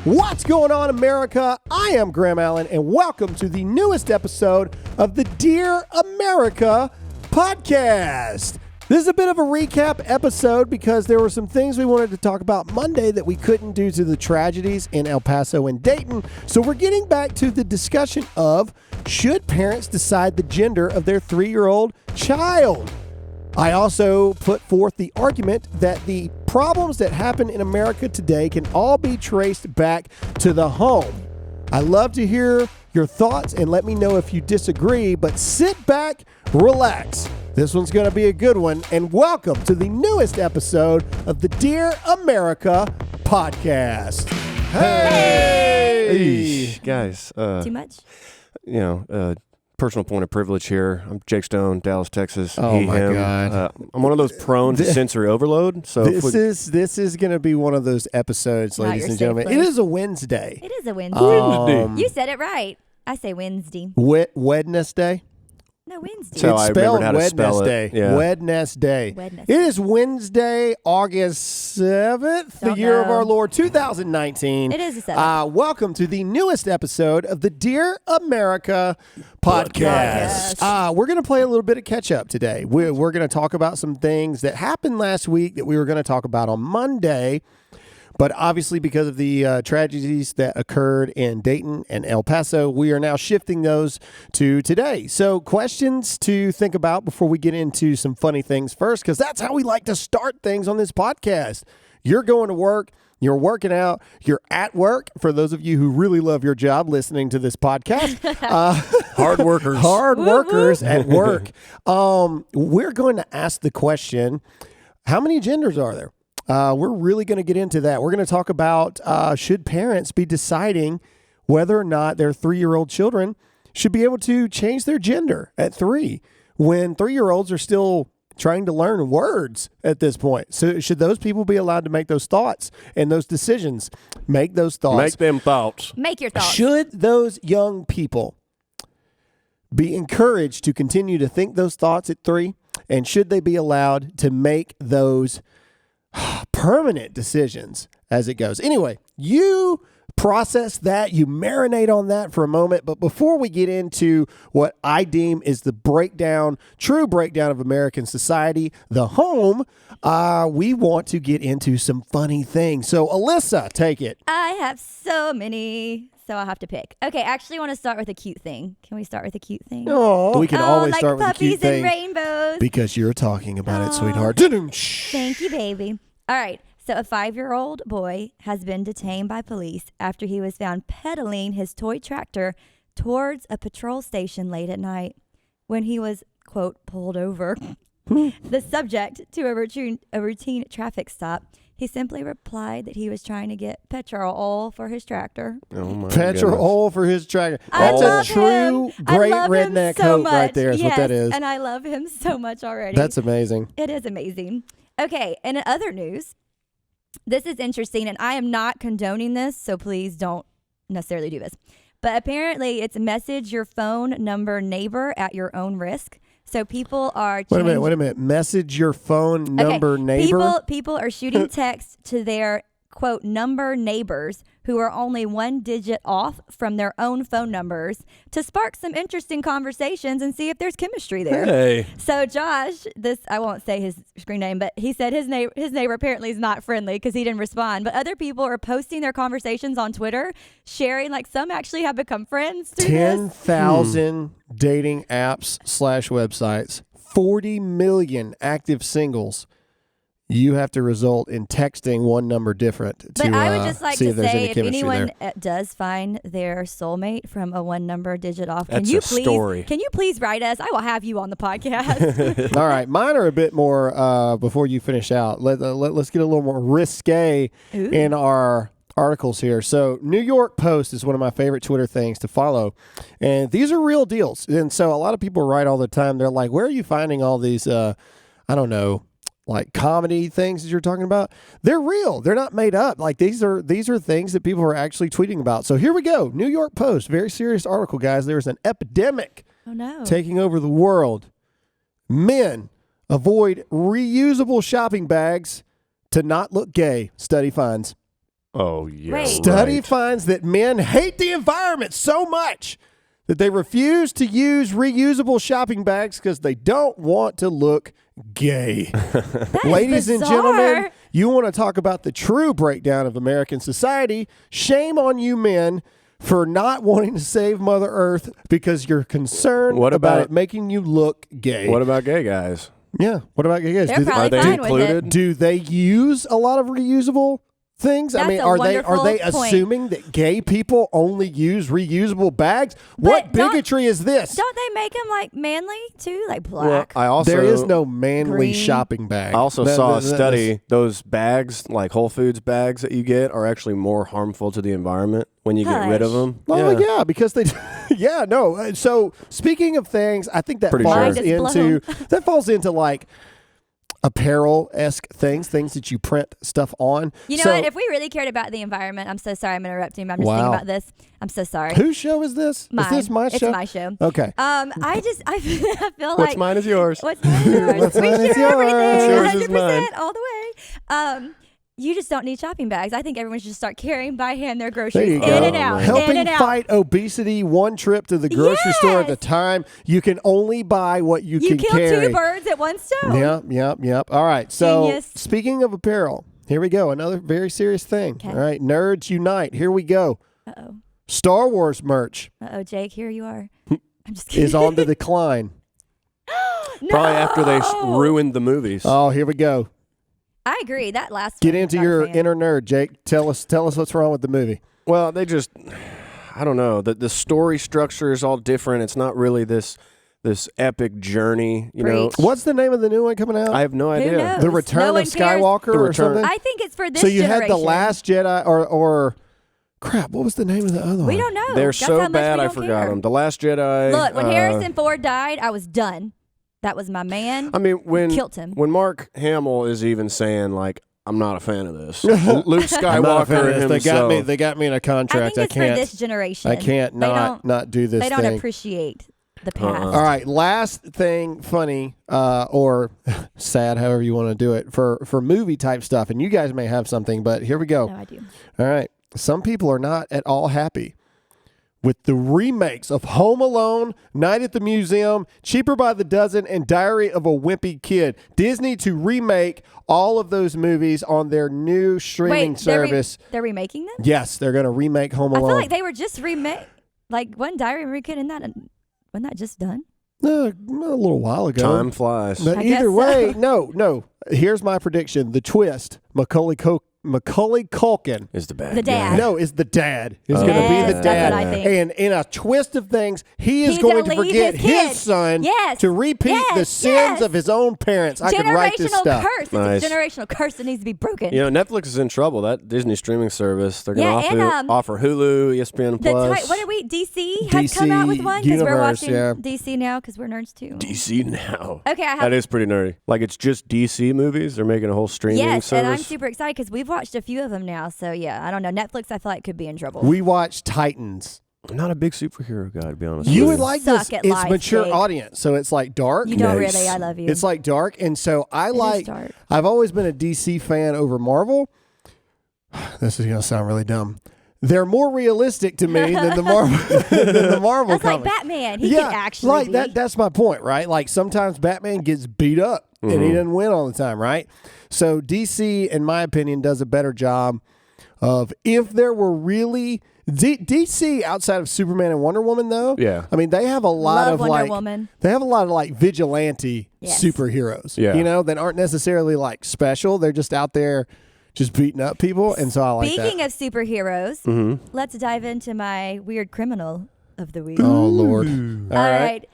What's going on, America? I am Graham Allen, and welcome to the newest episode of the Dear America podcast. This is a bit of a recap episode because there were some things we wanted to talk about Monday that we couldn't due to the tragedies in El Paso and Dayton. So we're getting back to the discussion of, should parents decide the gender of their 3-year-old child? I also put forth the argument that the problems that happen in America today can all be traced back to the home. I love to hear your thoughts and let me know if you disagree, but sit back, relax. This one's going to be a good one, and welcome to the newest episode of the Dear America podcast. Hey! Guys. Too much? Personal point of privilege here. I'm Jake Stone, Dallas, Texas. Oh, he, my him. God. I'm one of those prone to sensory overload. So this is going to be one of those episodes, Not ladies your and safe gentlemen. place. It is a Wednesday. It is a Wednesday. Um, You said it right. I say Wednesday. Wednesday. No, Wednesday. So It's I spelled remembered how to spell it. Wednesday. Yeah. Wednesday. Wednesday. It is Wednesday, August 7th, the Don't year of know. our Lord, 2019. It is the 7th. Welcome to the newest episode of the Dear America podcast. We're going to play a little bit of catch up today. We're going to talk about some things that happened last week that we were going to talk about on Monday. But obviously, because of the tragedies that occurred in Dayton and El Paso, we are now shifting those to today. So questions to think about before we get into some funny things first, because that's how we like to start things on this podcast. You're going to work. You're working out. You're at work. For those of you who really love your job listening to this podcast. Hard workers. Hard workers at work. We're going to ask the question, how many genders are there? We're really going to get into that. We're going to talk about should parents be deciding whether or not their 3-year-old children should be able to change their gender at 3 when 3-year-olds are still trying to learn words at this point. So should those people be allowed to make those thoughts and those decisions? Make those thoughts. Make them thoughts. Make your thoughts. Should those young people be encouraged to continue to think those thoughts at 3? And should they be allowed to make those permanent decisions as it goes? Anyway, you process that, you marinate on that for a moment. But before we get into what I deem is the true breakdown of American society, the home, we want to get into some funny things. So Alyssa, take it. I have so many, so I'll have to pick. Okay, I actually want to start with a cute thing. Can we start with a cute thing? Oh, we can always like start with a cute puppies and thing rainbows. because you're talking about it, sweetheart. Thank you, baby. All right. So a 5-year-old boy has been detained by police after he was found pedaling his toy tractor towards a patrol station late at night. When he was, quote, pulled over, the subject to a routine traffic stop, he simply replied that he was trying to get petrol for his tractor. Oh my Petrol for his tractor. I That's love a true him. I great love him redneck so hope much. right there is what that Yes, is. and I love him so much already. That's amazing. It is amazing. Okay, and in other news, this is interesting, and I am not condoning this, so please don't necessarily do this. But apparently, it's message your phone number neighbor at your own risk. So people are Wait a minute. Message your phone number neighbor. People are shooting texts to their, quote, number neighbors who are only 1 digit off from their own phone numbers to spark some interesting conversations and see if there's chemistry there. Hey. So Josh, I won't say his screen name, but he said his neighbor apparently is not friendly because he didn't respond. But other people are posting their conversations on Twitter, sharing, like some actually have become friends through this. 10,000 dating apps / websites, 40 million active singles. You have to result in texting one number different to But I would just like see to if there's say, any if chemistry anyone there. does find their soulmate from a 1 number digit off, That's a story. Can you please write us? I will have you on the podcast. All right, mine are a bit more. Before you finish out, let's get a little more risque Ooh. in our articles here. So New York Post is one of my favorite Twitter things to follow, and these are real deals. And so a lot of people write all the time. They're like, "Where are you finding all these?" I don't know. Like comedy things that you're talking about, they're real. They're not made up. Like these are things that people are actually tweeting about. So here we go. New York Post, very serious article, guys. There's an epidemic taking over the world. Men avoid reusable shopping bags to not look gay, study finds. Oh, yeah. Wait. Study right. finds that men hate the environment so much that they refuse to use reusable shopping bags because they don't want to look gay. That is Ladies and bizarre. gentlemen, you want to talk about the true breakdown of American society? Shame on you men for not wanting to save Mother Earth because you're concerned What about about- it making you look gay. What about gay guys? Yeah. What about gay guys? They're probably Are they fine with included? it. Do they use a lot of reusable things? I That's mean, a are they wonderful point. assuming that gay people only use reusable bags? What But don't- bigotry is this? Don't they make them like manly too, like Well, black? I also There is no manly Green. shopping bag. I also That- saw a that- study. Those bags, like Whole Foods bags that you get, are actually more harmful to the environment when you get rid of Hush. them. Oh yeah, because they, yeah, no. So speaking of things, I think that Pretty falls sure. Mind is into that falls into like apparel-esque things that you print stuff on. You know So, what? If we really cared about the environment, I'm so sorry I'm interrupting, but I'm just thinking Wow. about this. I'm so sorry. whose show is this? Mine. Is this my show? It's my show. Okay. I feel like What's mine is yours. What's mine is yours. What's We mine is share yours. everything, Yours is 100% all the way. You just don't need shopping bags. I think everyone should just start carrying by hand their There groceries you in go. and out, Helping in and out. fight obesity, one trip to the grocery store at a Yes. time. You can only buy what you, You can kill carry. two birds at one stone. Yep. All right. So Genius. speaking of apparel, here we go. Another very serious thing. Okay. All right. Nerds unite. Here we go. Uh-oh. Star Wars merch Uh-oh, Jake, here you are. I'm just kidding. is on the decline. No! Probably after they ruined the movies. Oh, here we go. I agree. That last Get one, into not a your fan. inner nerd, Jake. Tell us what's wrong with the movie. Well, they just, I don't know. The story structure is all different. It's not really this epic journey. You know, Preach. What's the name of the new one coming out? I have no idea. knows? The Return No of one cares. Skywalker The or Return. something? I think it's for this So you generation. had The Last Jedi or crap, what was the name of the other one? We don't know. They're That's how so much bad. we I don't forgot care. them. The Last Jedi. Look, when Harrison Ford died, I was done. That was my man. I mean, when Killed him. when Mark Hamill is even saying like, "I'm not a fan of this." Luke I'm not a Skywalker fan of this. himself. They got me in a I contract. think it's for this generation. I can't They don't- not do this They don't thing. appreciate the past. All right, last thing funny or sad, however you want to do it, for movie type stuff, and you guys may have something, but here we go. No, I do. All right. Some people are not at all happy with the remakes of Home Alone, Night at the Museum, Cheaper by the Dozen, and Diary of a Wimpy Kid. Disney to remake all of those movies on their new streaming Wait, service. they're remaking them? Yes, they're going to remake Home I Alone. feel like they were just remade. Like one Diary of a Kid, wasn't that just done? A little while ago. Time flies. But I guess either so. way, no. Here's my prediction. The twist, Macaulay Culkin. Is the bad The dad. guy. No, is the dad. Is Oh, going to be Yes, the that's dad. what I think. And in a twist of things, he is He's going gonna to leave forget his kid. his son Yes, to repeat the yes, sins yes. of his own parents. I could write this Generational stuff. curse. Nice. It's a generational curse that needs to be broken. You know, Netflix is in trouble. That Disney streaming service. They're going Yeah, to and, offer Hulu, ESPN The Plus. what did we? DC had come out with one because we're Universe, watching yeah. DC now because we're nerds too. DC now. Okay, I have. That is pretty nerdy. Like it's just DC movies. They're making a whole streaming Yes, service. and I'm super excited because we've watched a few of them now. So yeah, I don't know. Netflix, I feel like could be in trouble. We watched Titans. I'm not a big superhero guy, to be honest. You with would like Suck this. at It's life, mature Jake. audience, so it's like dark. You don't Nice. really. I love you. It's like dark, and so I is like. dark. I've always been a DC fan over Marvel. This is gonna sound really dumb. They're more realistic to me than the Marvel That's like comics. Batman. He can actually like be. that. That's my point, right? Like sometimes Batman gets beat up and he doesn't win all the time, right? So DC, in my opinion, does a better job of if there were really DC outside of Superman and Wonder Woman, though. Yeah. I mean they have a lot Love of Wonder like Woman. they have a lot of like vigilante Yes. superheroes. Yeah. You know, that aren't necessarily like special. They're just out there just beating up people, and so I like Speaking that. of superheroes, Mm-hmm. let's dive into my weird criminal of the week. Oh Lord! All All right.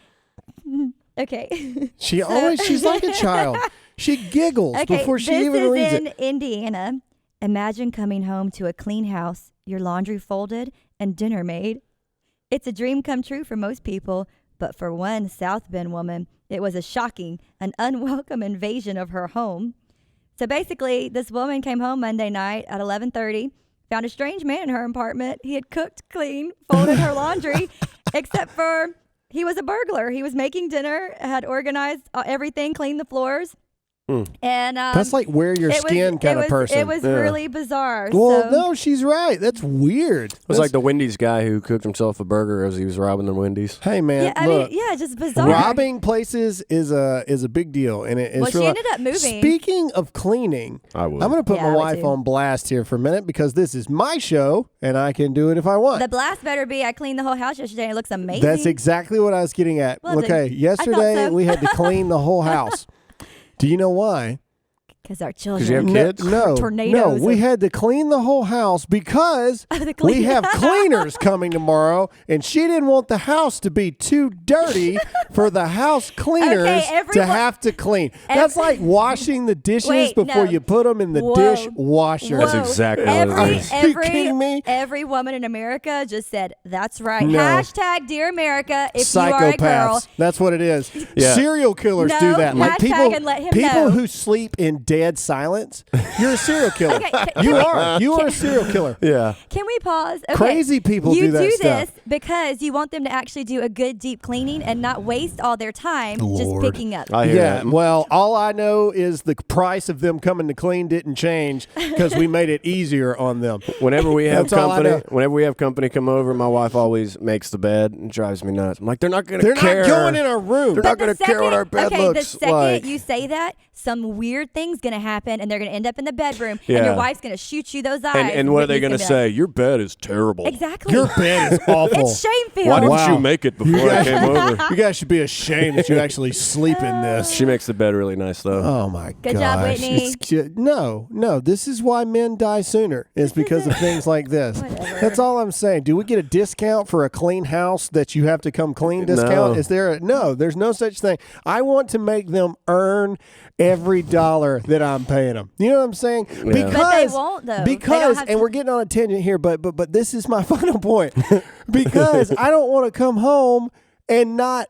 right. Okay. She's like a child. She giggles Okay, before she this even is reads in it. Indiana. Imagine coming home to a clean house, your laundry folded, and dinner made. It's a dream come true for most people, but for one South Bend woman, it was a shocking and unwelcome invasion of her home. So basically, this woman came home Monday night at 11:30, found a strange man in her apartment. He had cooked, cleaned, folded her laundry, except for he was a burglar. He was making dinner, had organized everything, cleaned the floors. And That's like wear your skin kind of person. It was really bizarre. Well, so. no, she's right. That's weird. It was like the Wendy's guy who cooked himself a burger as he was robbing the Wendy's. Hey, man, look. Just bizarre. Robbing places is a big deal, and it's she ended up moving. Speaking of cleaning, I'm going to put my wife on blast here for a minute because this is my show, and I can do it if I want. The blast better be I cleaned the whole house yesterday, and it looks amazing. That's exactly what I was getting at. Well, okay, yesterday we had to clean the whole house. Do you know why? Because our children. Because you have kids? No, tornadoes. we had to clean the whole house because we have cleaners coming tomorrow, and she didn't want the house to be too dirty for the house cleaners to have to clean. That's like washing the dishes before you put them in the dishwasher. That's exactly what it is. Are you kidding me? Every woman in America just said, that's right. No. Hashtag Dear America if you are a girl. That's what it is. Yeah. Serial killers do that. Like hashtag and let him people know. who sleep in dead silence, you're a serial killer. You are a serial killer. Yeah. Can we pause? Okay. Crazy people do that You do stuff. this because you want them to actually do a good deep cleaning and not waste all their time just picking up. I hear that. Well, all I know is the price of them coming to clean didn't change because we made it easier on them. Whenever we have That's all I know. company come over, my wife always makes the bed and drives me nuts. I'm like, they're not going to care. They're not going in our room. They're not going to care what our bed looks the second like. you say that, some weird thing's going to happen, and they're going to end up in the bedroom, and your wife's going to shoot you those eyes. And what are they going to say? Your bed is terrible. Exactly. Your bed is awful. It's shameful. Why didn't you make it before I came over? You guys should be ashamed that you actually sleep in this. She makes the bed really nice, though. Oh, my Good job, Whitney. No. This is why men die sooner. It's because of things like this. Whatever. That's all I'm saying. Do we get a discount for a clean house that you have to come clean discount? No. Is there no, there's no such thing. I want to make them earn every dollar that I'm paying them. You know what I'm saying? Yeah. Because, But they won't, though. Because, and we're getting on a tangent here, but this is my final point. Because I don't want to come home and not,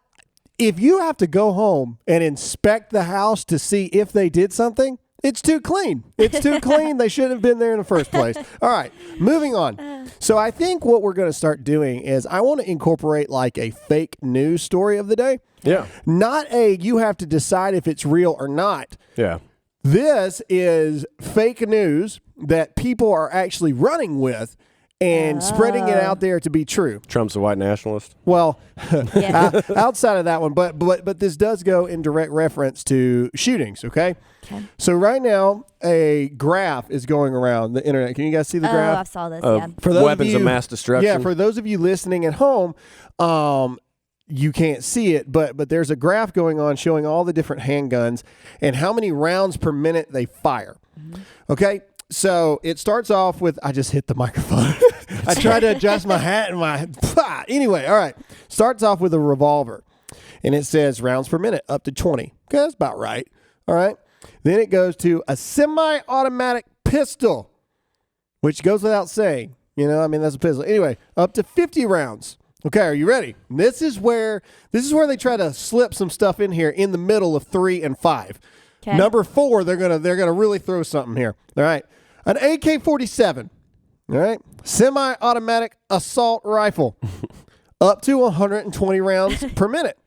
if you have to go home and inspect the house to see if they did something, it's too clean. It's too clean. They shouldn't have been there in the first place. All right, moving on. So I think what we're going to start doing is I want to incorporate like a fake news story of the day. Yeah. Not a you have to decide if it's real or not. Yeah. This is fake news that people are actually running with and spreading it out there to be true. Trump's a white nationalist. Well, outside of that one, but this does go in direct reference to shootings, okay? So right now, a graph is going around the internet. Can you guys see the graph? Oh, I saw this, yeah. For those weapons of mass destruction. Yeah, for those of you listening at home, you can't see it, but there's a graph going on showing all the different handguns and how many rounds per minute they fire. Okay? So it starts off with, I just hit the microphone. I tried to adjust my hat and my, anyway, all right. Starts off with a revolver and it says rounds per minute up to 20. Okay, that's about right. All right. Then it goes to a semi-automatic pistol, which goes without saying, that's a pistol. Anyway, up to 50 rounds. Okay, are you ready? This is where they try to slip some stuff in here in the middle of 3 and 5. Okay. Number 4, they're gonna really throw something here. All right. An AK-47, all right, semi-automatic assault rifle, up to 120 rounds per minute.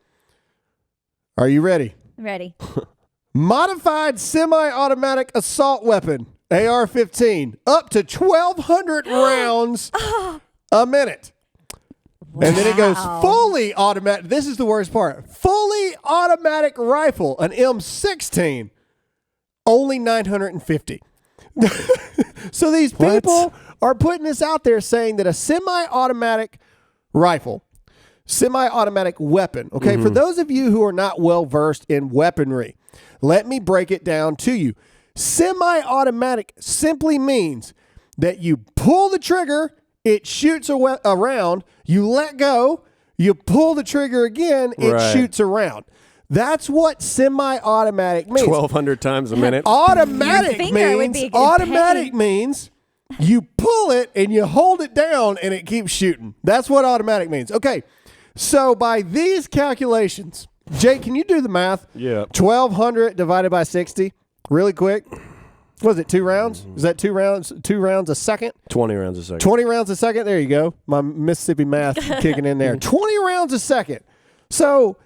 Are you ready? Ready. Modified semi-automatic assault weapon, AR-15, up to 1,200 rounds a minute. Wow. And then it goes fully automatic. This is the worst part. Fully automatic rifle, an M16, only 950. So these people are putting this out there saying that a semi-automatic rifle, semi-automatic weapon, okay, for those of you who are not well-versed in weaponry, let me break it down to you. Semi-automatic simply means that you pull the trigger, it shoots a round, you let go, you pull the trigger again, it shoots a round. That's what semi-automatic means. 1,200 times a minute. Automatic means you pull it and you hold it down and it keeps shooting. That's what automatic means. Okay, so by these calculations, Jake, can you do the math? Yeah. 1,200 divided by 60, really quick. Was it 2 rounds? Is that 2 rounds? 2 rounds a second? 20 rounds a second. 20 rounds a second. There you go. My Mississippi math kicking in there. 20 rounds a second. So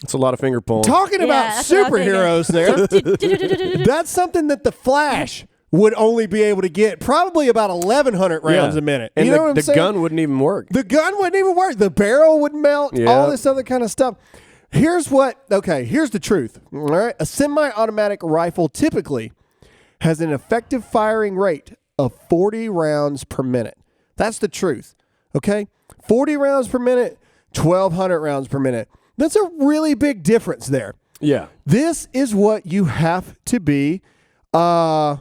It's a lot of finger pulling. Talking about that's what I was superheroes there. That's something that the Flash would only be able to get probably about 1,100 rounds a minute. And you know what I'm the saying? gun wouldn't even work. The gun wouldn't even work. The barrel would melt. Yeah. All this other kind of stuff. Here's the truth. All right. A semi-automatic rifle typically has an effective firing rate of 40 rounds per minute. That's the truth. Okay. 40 rounds per minute, 1,200 rounds per minute. That's a really big difference there. Yeah. This is what you have to be aware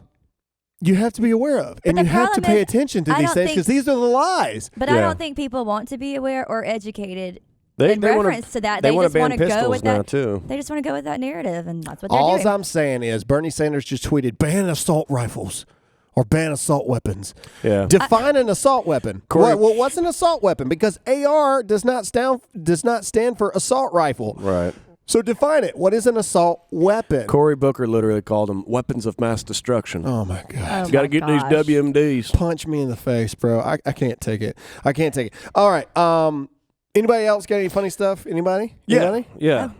of, and the you have to problem pay is, attention to I these don't things think- because these are the lies. But I don't think people want to be aware or educated in reference to that. They want just to ban want to go pistols with now that. too. They just want to go with that narrative, and that's what they're All doing. I'm saying is Bernie Sanders just tweeted, ban assault rifles or ban assault weapons. Yeah. Define an assault weapon. Corey- What's an assault weapon? Because AR does not stand for assault rifle. Right. So define it. What is an assault weapon? Cory Booker literally called them weapons of mass destruction. Oh my God. Oh Got to my get gosh. these WMDs. Punch me in the face, bro. I can't take it. I can't take it. All right. Anybody else got any funny stuff? Anybody? Yeah.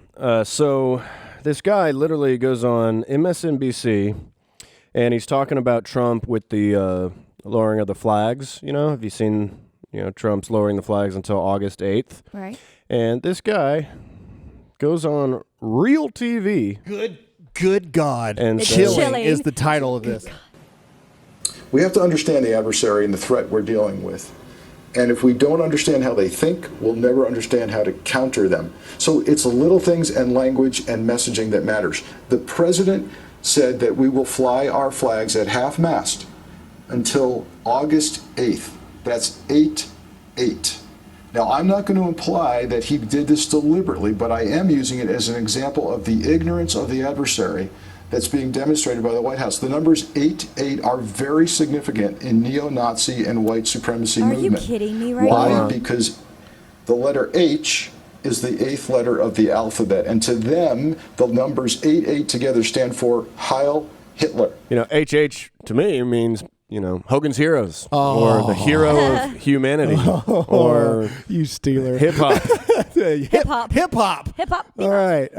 So this guy literally goes on MSNBC, and he's talking about Trump with the lowering of the flags. You know, have you seen, Trump's lowering the flags until August 8th? Right. And this guy goes on real TV. Good God. And It's says- chilling. is the title of this. We have to understand the adversary and the threat we're dealing with. And if we don't understand how they think, we'll never understand how to counter them. So it's little things and language and messaging that matters. The president said that we will fly our flags at half-mast until August 8th. That's 8/8. Now, I'm not going to imply that he did this deliberately, but I am using it as an example of the ignorance of the adversary that's being demonstrated by the White House. The numbers 8/8 are very significant in neo-Nazi and white supremacy Are you movement. kidding me right Why? now? Because the letter H is the 8th letter of the alphabet, and to them, the numbers 8/8 together stand for Heil Hitler. HH to me means, Hogan's Heroes or the hero of humanity or You stealer. hip hop. Hip-hop. Hip-hop. Hip-hop. All right.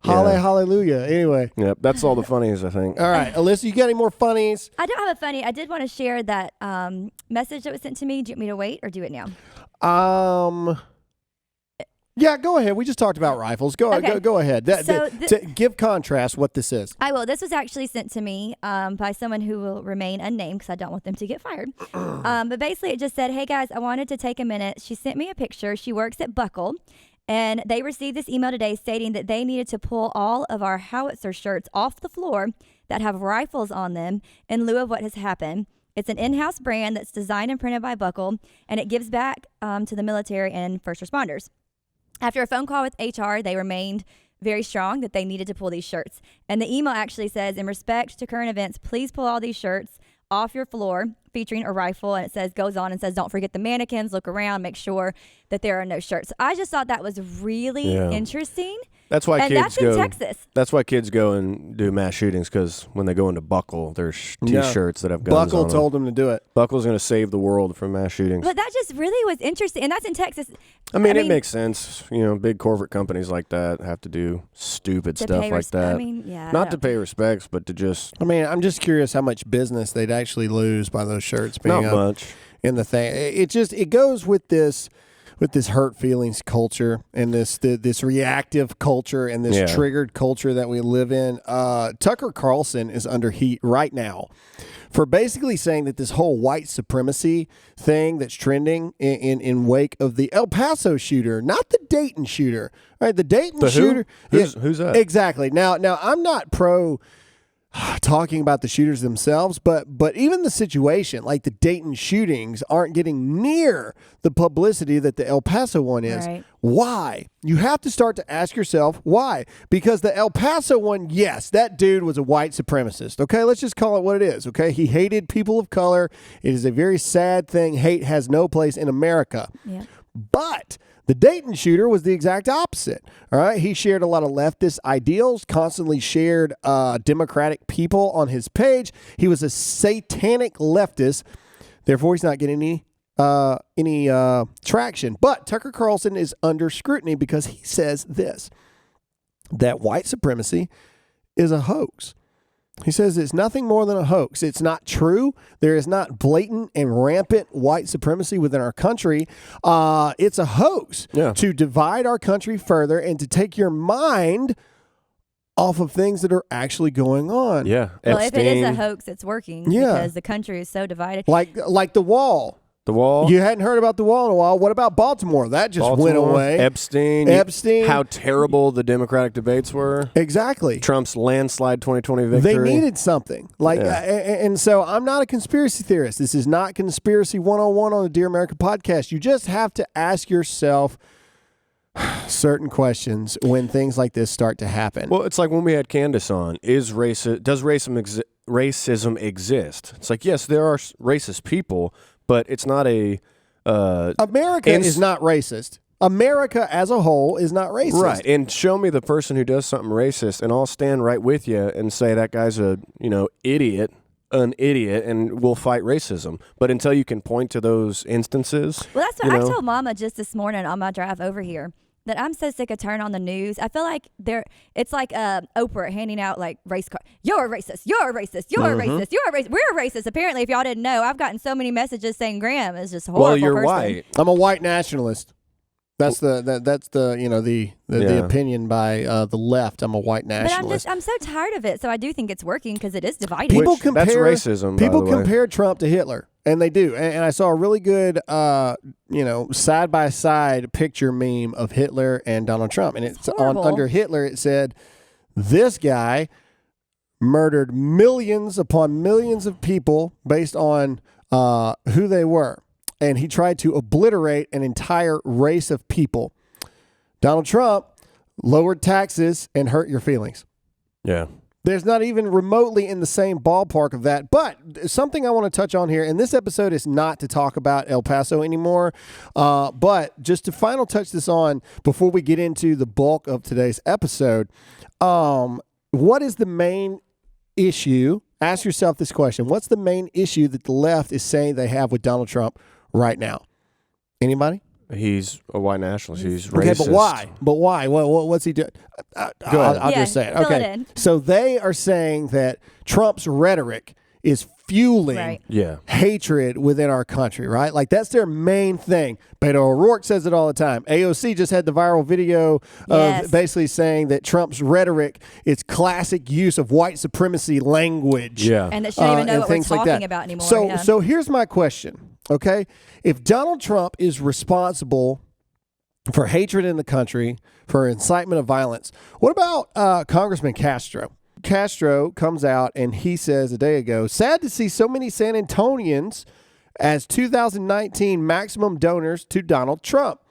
Hallelujah. Anyway. Yep, that's all the funnies, I think. All right. Alyssa, you got any more funnies? I don't have a funny. I did want to share that message that was sent to me. Do you want me to wait or do it now? Yeah, go ahead. We just talked about rifles. Go ahead. Give contrast what this is. I will. This was actually sent to me by someone who will remain unnamed because I don't want them to get fired. But basically, it just said, "Hey guys, I wanted to take a minute." She sent me a picture. She works at Buckle, and they received this email today stating that they needed to pull all of our howitzer shirts off the floor that have rifles on them in lieu of what has happened. It's an in-house brand that's designed and printed by Buckle, and it gives back to the military and first responders. After a phone call with HR, they remained very strong that they needed to pull these shirts. And the email actually says, in respect to current events, please pull all these shirts off your floor featuring a rifle. And it goes on and says, don't forget the mannequins, look around, make sure that there are no shirts. I just thought that was really interesting. That's why and kids that's in Texas. That's why kids go and do mass shootings, because when they go into Buckle, there's T-shirts that have guns Buckle on them. told them to do it. Buckle's going to save the world from mass shootings. But that just really was interesting. And that's in Texas. I mean, it makes sense. Big corporate companies like that have to do stupid stuff like that. Not to pay respects, but to just... I'm just curious how much business they'd actually lose by those shirts being Not much. in the thing. It goes with this hurt feelings culture and this reactive culture and this triggered culture that we live in. Tucker Carlson is under heat right now for basically saying that this whole white supremacy thing that's trending in wake of the El Paso shooter, not the Dayton shooter, right? The Dayton shooter. Who's that? Exactly. Now I'm not pro talking about the shooters themselves, but even the situation, like the Dayton shootings, aren't getting near the publicity that the El Paso one is. Right. Why? You have to start to ask yourself why. Because the El Paso one, yes, that dude was a white supremacist. Okay, let's just call it what it is. Okay, he hated people of color. It is a very sad thing. Hate has no place in America. Yeah. But the Dayton shooter was the exact opposite. All right. He shared a lot of leftist ideals, constantly shared Democratic people on his page. He was a satanic leftist. Therefore, he's not getting any traction. But Tucker Carlson is under scrutiny because he says this. that white supremacy is a hoax. He says it's nothing more than a hoax. It's not true. There is not blatant and rampant white supremacy within our country. It's a hoax to divide our country further and to take your mind off of things that are actually going on. Yeah. Well, if it is a hoax, it's working because the country is so divided. Like the wall. The wall. You hadn't heard about the wall in a while. What about Baltimore? That just went away. Epstein. How terrible the Democratic debates were. Exactly. Trump's landslide 2020 victory. They needed something. And so I'm not a conspiracy theorist. This is not Conspiracy 101 on the Dear America podcast. You just have to ask yourself certain questions when things like this start to happen. Well, it's like when we had Candace on. Does racism exist? It's like, yes, there are racist people, but it's not a... America is not racist. America as a whole is not racist. Right. And show me the person who does something racist, and I'll stand right with you and say that guy's an idiot, and we'll fight racism. But until you can point to those instances... Well, that's what I told Mama just this morning on my drive over here, that I'm so sick of turning on the news. I feel like it's like Oprah handing out like race cards. You're a racist. You're a racist. You're a racist. You're a racist. We're a racist. Apparently, if y'all didn't know, I've gotten so many messages saying Graham is just a horrible person. Well, you're white. I'm a white nationalist. That's the opinion by the left. I'm a white nationalist. But I'm so tired of it. So I do think it's working because it is dividing. That's racism. People compare Trump to Hitler. And they do. And I saw a really good, side-by-side picture meme of Hitler and Donald Trump. And it's under Hitler, it said, this guy murdered millions upon millions of people based on who they were. And he tried to obliterate an entire race of people. Donald Trump lowered taxes and hurt your feelings. Yeah. There's not even remotely in the same ballpark of that. But something I want to touch on here, and this episode is not to talk about El Paso anymore, but just to final touch this on before we get into the bulk of today's episode, what is the main issue? Ask yourself this question. What's the main issue that the left is saying they have with Donald Trump right now? Anybody? He's a white nationalist. He's racist. Okay, but why? But why? What's he doing? I'll just say it. Okay. So they are saying that Trump's rhetoric is fueling hatred within our country, right? Like that's their main thing. Beto O'Rourke says it all the time. AOC just had the viral video of basically saying that Trump's rhetoric is classic use of white supremacy language. Yeah. And that she don't even know what we're talking about anymore. So here's my question. Okay, if Donald Trump is responsible for hatred in the country, for incitement of violence, what about Congressman Castro? Castro comes out and he says a day ago, sad to see so many San Antonians as 2019 maximum donors to Donald Trump.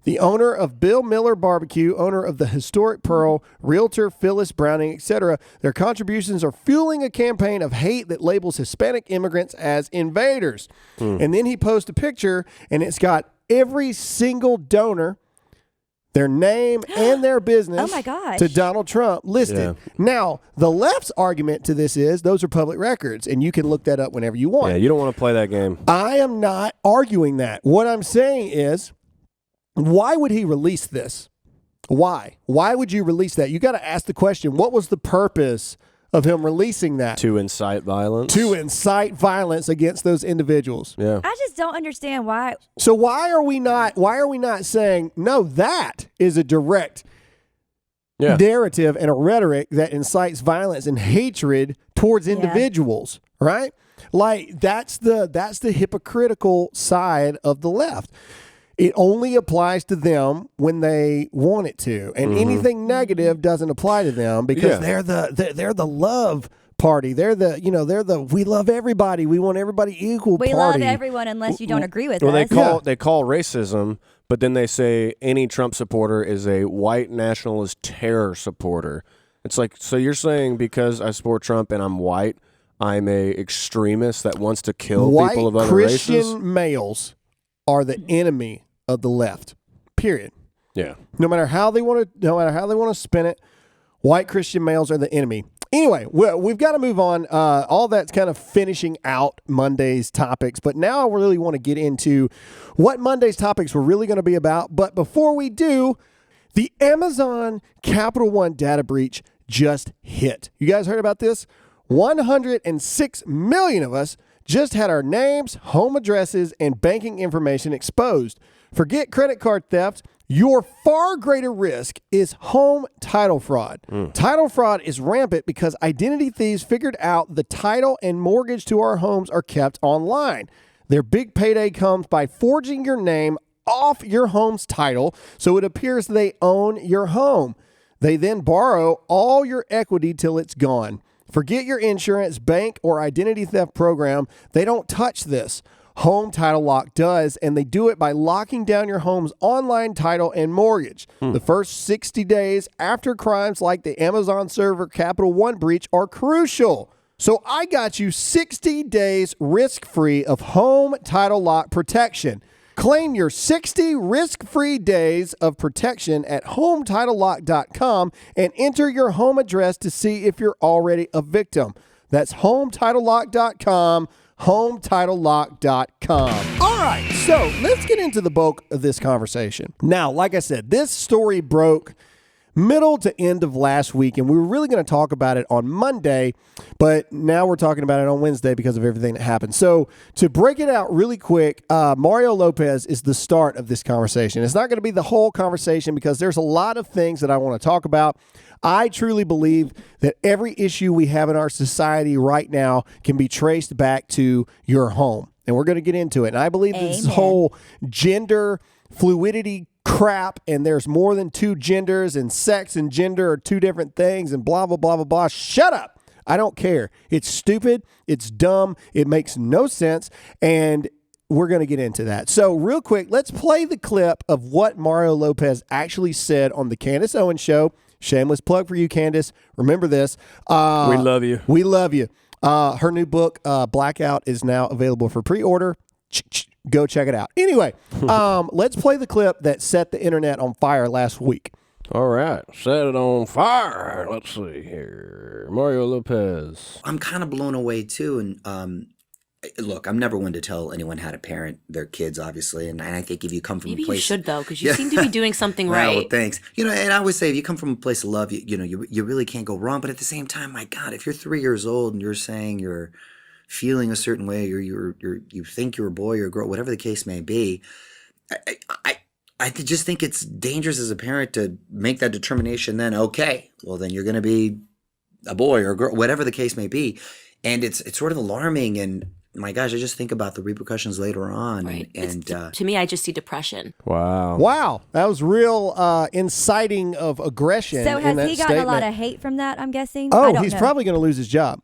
The owner of Bill Miller Barbecue, owner of the Historic Pearl, realtor Phyllis Browning, etc., their contributions are fueling a campaign of hate that labels Hispanic immigrants as invaders. And then he posts a picture, and it's got every single donor, their name and their business to Donald Trump listed. Yeah. Now, the left's argument to this is those are public records, and you can look that up whenever you want. Yeah, you don't want to play that game. I am not arguing that. What I'm saying is, why would he release this? Why? Why would you release that? You got to ask the question, what was the purpose of him releasing that? To incite violence. To incite violence against those individuals. Yeah. I just don't understand why. So why are we not saying, no, that is a direct narrative and a rhetoric that incites violence and hatred towards individuals, right? Like that's the hypocritical side of the left. It only applies to them when they want it to, and anything negative doesn't apply to them because they're the love party. They're the we love everybody. We want everybody equal. We party. love everyone unless you don't agree with us. They call racism, but then they say any Trump supporter is a white nationalist terror supporter. It's like, so you're saying because I support Trump and I'm white, I'm a extremist that wants to kill people of other races? White Christian males are the enemy of the left. Period. Yeah. No matter how they want to spin it, white Christian males are the enemy. Anyway, we've got to move on. All that's kind of finishing out Monday's topics, but now I really want to get into what Monday's topics were really going to be about. But before we do, The Amazon Capital One data breach just hit. You guys heard about this? 106 million of us just had our names, home addresses, and banking information exposed. Forget credit card theft. Your far greater risk is home title fraud. Title fraud is rampant because identity thieves figured out the title and mortgage to our homes are kept online. Their big payday comes by forging your name off your home's title so it appears they own your home. They then borrow all your equity till it's gone. Forget your insurance, bank, or identity theft program. They don't touch this. Home Title Lock does, and they do it by locking down your home's online title and mortgage. The first 60 days after crimes like the Amazon server Capital One breach are crucial. So I got you 60 days risk-free of Home Title Lock protection. Claim your 60 risk-free days of protection at HometitleLock.com and enter your home address to see if you're already a victim. That's HometitleLock.com, HometitleLock.com. All right, so let's get into the bulk of this conversation. Now, like I said, this story broke middle to end of last week, and we were really going to talk about it on Monday, but now we're talking about it on Wednesday because of everything that happened. So to break it out really quick, Mario Lopez is the start of this conversation. It's not going to be the whole conversation because there's a lot of things that I want to talk about. I truly believe that every issue we have in our society right now can be traced back to your home, and we're going to get into it. And I believe this whole gender fluidity crap, and there's more than two genders, and sex and gender are two different things, and blah, blah, blah, blah, blah. Shut up. I don't care. It's stupid. It's dumb. It makes no sense. And we're going to get into that. So real quick, let's play the clip of what Mario Lopez actually said on the Candace Owens Show. Shameless plug for you, Candace. Remember this. We love you. We love you. Her new book, Blackout, is now available for pre-order. Go check it out. Anyway, let's play the clip that set the internet on fire last week. All right. Set it on fire. Let's see here. Mario Lopez. I'm kind of blown away, too. And look, I'm never one to tell anyone how to parent their kids, obviously. And I think if you come from Maybe a place... you should, though, because you seem to be doing something right. Well, thanks. You know, and I always say, if you come from a place of love, you really can't go wrong. But at the same time, my God, if you're 3 years old and you're saying you're feeling a certain way, or you think you're a boy or a girl, whatever the case may be, I just think it's dangerous as a parent to make that determination. Then, okay, well, then you're going to be a boy or a girl, whatever the case may be, and it's sort of alarming. And my gosh, I just think about the repercussions later on. Right. And to me, I just see depression. Wow, that was real inciting of aggression. So in has that he gotten statement. a lot of hate from that, I'm guessing? Oh, he's probably going to lose his job.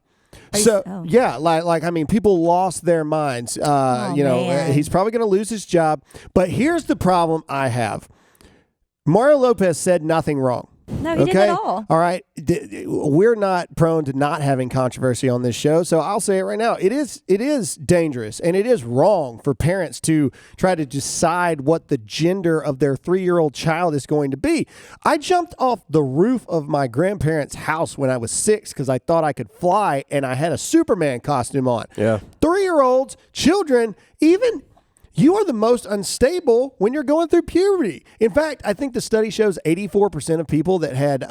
Oh. Yeah, like I mean, people lost their minds. Man. He's probably going to lose his job. But here's the problem I have. Mario Lopez said nothing wrong. No, he didn't at all. All right. We're not prone to not having controversy on this show, so I'll say it right now. It is dangerous, and it is wrong for parents to try to decide what the gender of their 3-year-old child is going to be. I jumped off the roof of my grandparents' house when I was 6 because I thought I could fly, and I had a Superman costume on. Yeah. 3-year-olds, children, even... You are the most unstable when you're going through puberty. In fact, I think the study shows 84% of people that had,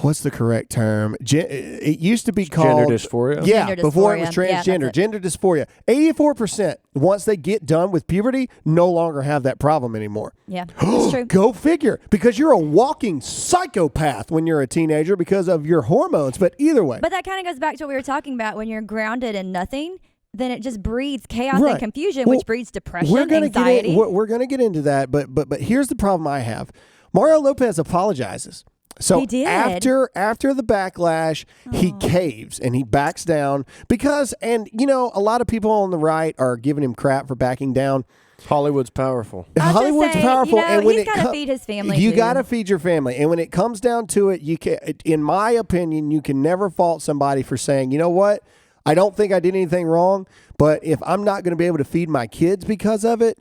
what's the correct term? It used to be called... Gender dysphoria? Yeah, Gender before it dysphoria. was Yeah, transgender. that's it. Gender dysphoria. 84%, once they get done with puberty, no longer have that problem anymore. Yeah, that's true. Go figure. Because you're a walking psychopath when you're a teenager because of your hormones. But either way. But that kind of goes back to what we were talking about. When you're grounded in nothing, then it just breeds chaos Right. and confusion, Well, which breeds depression, we're gonna anxiety. we're going to get into that, but here's the problem I have. Mario Lopez apologizes. So He did. after the backlash, he caves and he backs down because, and you know, a lot of people on the right are giving him crap for backing down. Hollywood's powerful. I was gonna Hollywood's say, powerful, you know, and when he's it gotta feed his family, you too. got to feed your family. And when it comes down to it, you can, in my opinion, you can never fault somebody for saying, you know what, I don't think I did anything wrong, but if I'm not going to be able to feed my kids because of it,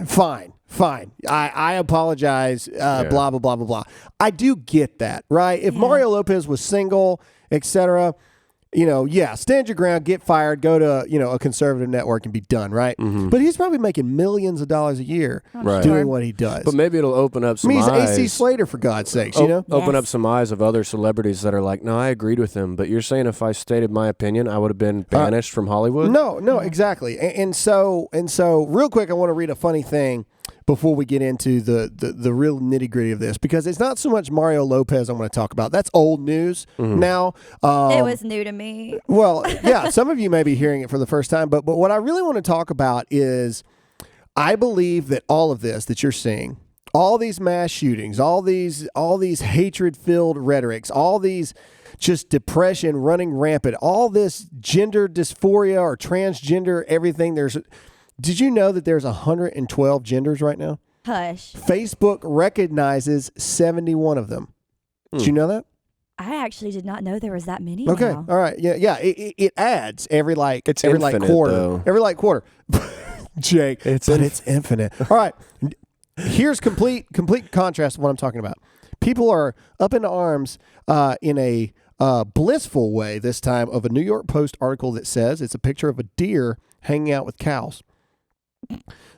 fine. I apologize, blah, blah, blah, blah, blah. I do get that, right? If Mario Lopez was single, etc., stand your ground, get fired, go to, a conservative network and be done, right? But he's probably making millions of dollars a year doing what he does. But maybe it'll open up some eyes. He's AC Slater, for God's sakes, Open up some eyes of other celebrities that are like, no, I agreed with him. But you're saying if I stated my opinion, I would have been banished from Hollywood? No, exactly. And so real quick, I want to read a funny thing before we get into the real nitty-gritty of this, because it's not so much Mario Lopez I want to talk about. That's old news now. It was new to me. Well, yeah, some of you may be hearing it for the first time, but what I really want to talk about is I believe that all of this that you're seeing, all these mass shootings, all these hatred-filled rhetorics, all these just depression running rampant, all this gender dysphoria or transgender everything, did you know that there's 112 genders right now? Hush. Facebook recognizes 71 of them. Did you know that? I actually did not know there was that many. Okay. Now. All right. Yeah. It adds every infinite, quarter. though. Every quarter. Jake. It's infinite. All right. Here's complete contrast of what I'm talking about. People are up in arms in a blissful way this time of a New York Post article that says it's a picture of a deer hanging out with cows.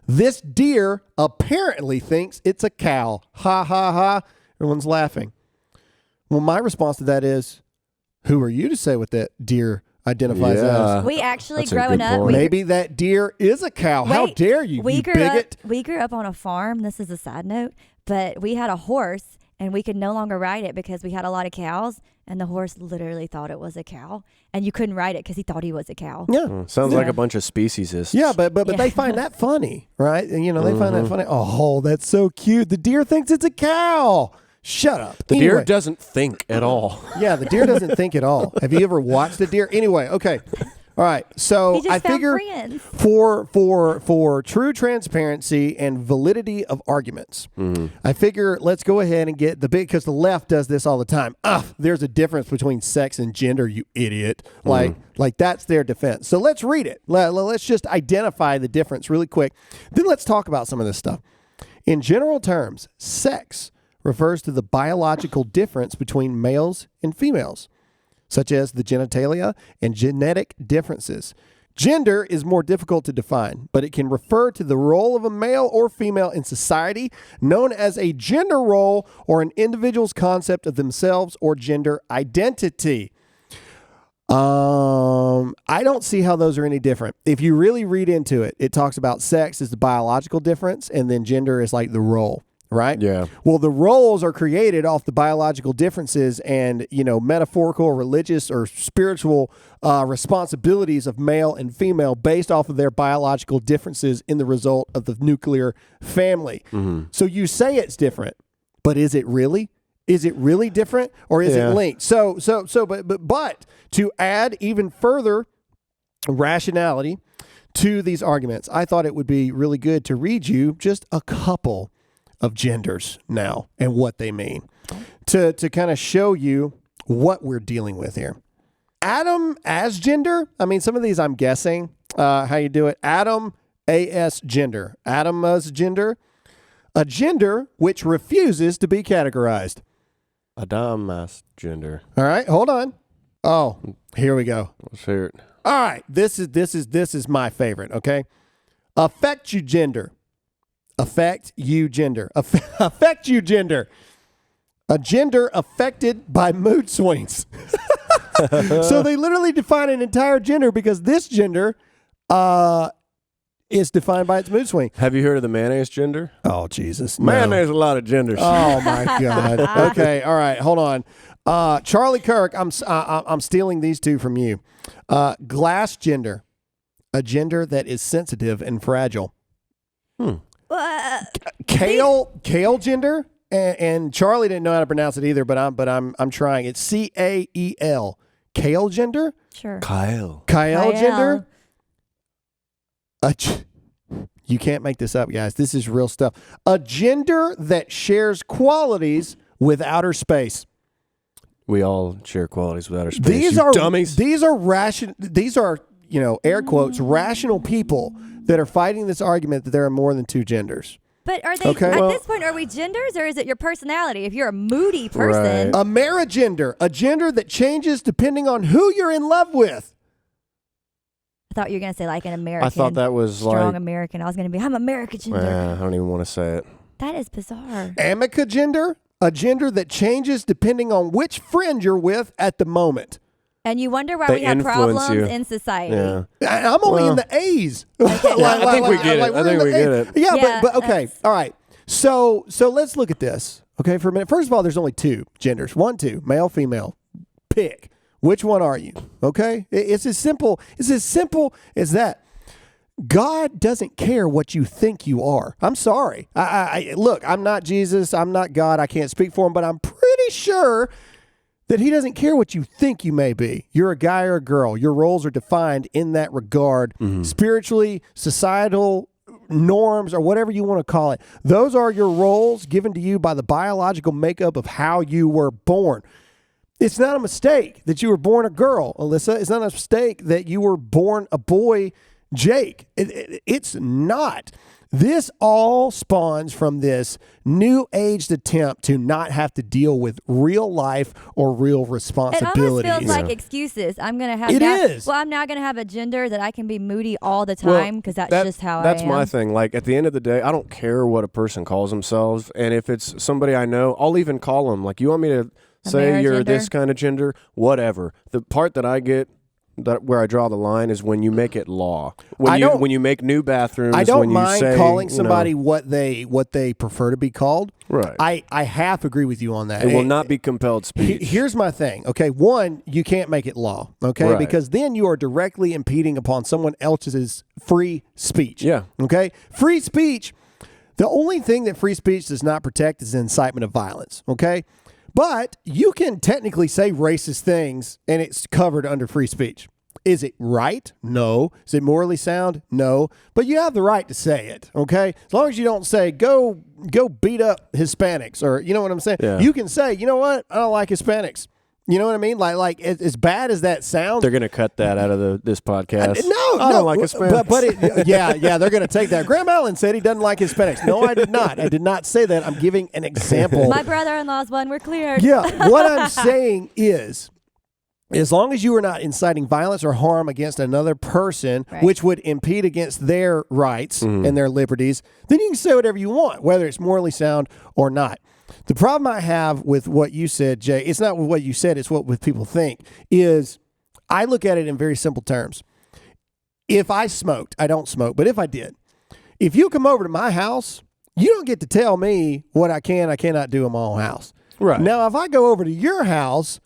This deer apparently thinks it's a cow. Ha, ha, ha. Everyone's laughing. Well, my response to that is, who are you to say what that deer identifies as? We actually, That's a growing good up, point. Maybe that deer is a cow. How dare you, you bigot? We grew up on a farm. This is a side note, but we had a horse, and we could no longer ride it because we had a lot of cows, and the horse literally thought it was a cow, and you couldn't ride it because he thought he was a cow. Yeah. Sounds like a bunch of speciesists. Yeah, but they find that funny, right? And, they find that funny. Oh, that's so cute. The deer thinks it's a cow. Shut up. The deer doesn't think at all. Yeah, the deer doesn't think at all. Have you ever watched a deer? Anyway, okay. All right. So He just I found figure friends. for true transparency and validity of arguments, I figure let's go ahead and get because the left does this all the time. There's a difference between sex and gender, you idiot. Like that's their defense. So let's read it. Let's just identify the difference really quick. Then let's talk about some of this stuff. In general terms, sex refers to the biological difference between males and females, such as the genitalia and genetic differences. Gender is more difficult to define, but it can refer to the role of a male or female in society, known as a gender role or an individual's concept of themselves or gender identity. I don't see how those are any different. If you really read into it, it talks about sex as the biological difference, and then gender is like the role. Right? Yeah. Well, the roles are created off the biological differences and, metaphorical, religious, or spiritual responsibilities of male and female based off of their biological differences in the result of the nuclear family. So you say it's different, but is it really? Is it really different, or is it linked? But to add even further rationality to these arguments, I thought it would be really good to read you just a couple of genders now and what they mean to kind of show you what we're dealing with here. Adam as gender. I mean, some of these I'm guessing how you do it. Adam as gender. Adam as gender. A gender which refuses to be categorized. Adam as gender. All right, hold on. Oh, here we go. Let's hear it. All right, this is my favorite. Okay, affect you gender. Affect you gender. Affect you gender. A gender affected by mood swings. So they literally define an entire gender because this gender is defined by its mood swing. Have you heard of the mayonnaise gender? Oh, Jesus. No. Man, there's a lot of genders. Oh, my God. Okay. All right. Hold on. Charlie Kirk, I'm stealing these two from you. Glass gender. A gender that is sensitive and fragile. Kale gender, and Charlie didn't know how to pronounce it either, but I'm trying. It's Cael. Kale gender? Sure. Kyle Gender? You can't make this up, guys. This is real stuff. A gender that shares qualities with outer space. We all share qualities with outer space. These you are dummies. These are air quotes, rational people that are fighting this argument that there are more than two genders. But are they at this point? Are we genders, or is it your personality? If you're a moody person, a marigender, a gender that changes depending on who you're in love with. I thought you were gonna say like an American. I thought that was strong like American. I was gonna be, I'm America gender. I don't even want to say it. That is bizarre. Amica gender, a gender that changes depending on which friend you're with at the moment. And you wonder why They we have influence problems you. in society. Yeah. I'm only in the A's. I think we get it. I think we get it. Yeah, but okay. All right. So let's look at this. Okay, for a minute. First of all, there's only two genders. 1, 2, male, female. Pick. Which one are you? Okay? It's as simple as that. God doesn't care what you think you are. I'm sorry. I look, I'm not Jesus. I'm not God. I can't speak for him, but I'm pretty sure that he doesn't care what you think you may be. You're a guy or a girl. Your roles are defined in that regard, spiritually, societal norms, or whatever you want to call it. Those are your roles given to you by the biological makeup of how you were born. It's not a mistake that you were born a girl, Alyssa. It's not a mistake that you were born a boy, Jake. It's not. This all spawns from this new aged attempt to not have to deal with real life or real responsibilities. It almost feels like excuses. I'm gonna have. Well, I'm now gonna have a gender that I can be moody all the time because that's just how I am. That's my thing. Like at the end of the day, I don't care what a person calls themselves, and if it's somebody I know, I'll even call them. Like, you want me to say you're this kind of gender, whatever. The part that I get, that where I draw the line, is when you make it law. When you make new bathrooms. I don't when mind you say, calling somebody what they prefer to be called. Right. I half agree with you on that. It will not be compelled speech. Here's my thing. Okay, one, you can't make it law. Okay, Right. because then you are directly impeding upon someone else's free speech. Yeah. Okay, free speech. The only thing that free speech does not protect is incitement of violence. Okay. But you can technically say racist things and it's covered under free speech. Is it right? No. Is it morally sound? No. But you have the right to say it, okay? As long as you don't say, go beat up Hispanics, or you know what I'm saying? Yeah. You can say, you know what? I don't like Hispanics. You know what I mean? Like as bad as that sounds. They're going to cut that out of this podcast. No, I don't like Hispanics. But they're going to take that. Graham Allen said he doesn't like Hispanics. No, I did not. I did not say that. I'm giving an example. My brother-in-law's one. We're cleared. Yeah. What I'm saying is, as long as you are not inciting violence or harm against another person, Right. which would impede against their rights and their liberties, then you can say whatever you want, whether it's morally sound or not. The problem I have with what you said, Jay, it's not with what you said, it's what people think, is I look at it in very simple terms. If I smoked, I don't smoke, but if I did, if you come over to my house, you don't get to tell me what I cannot do in my own house. Right. Now, if I go over to your house,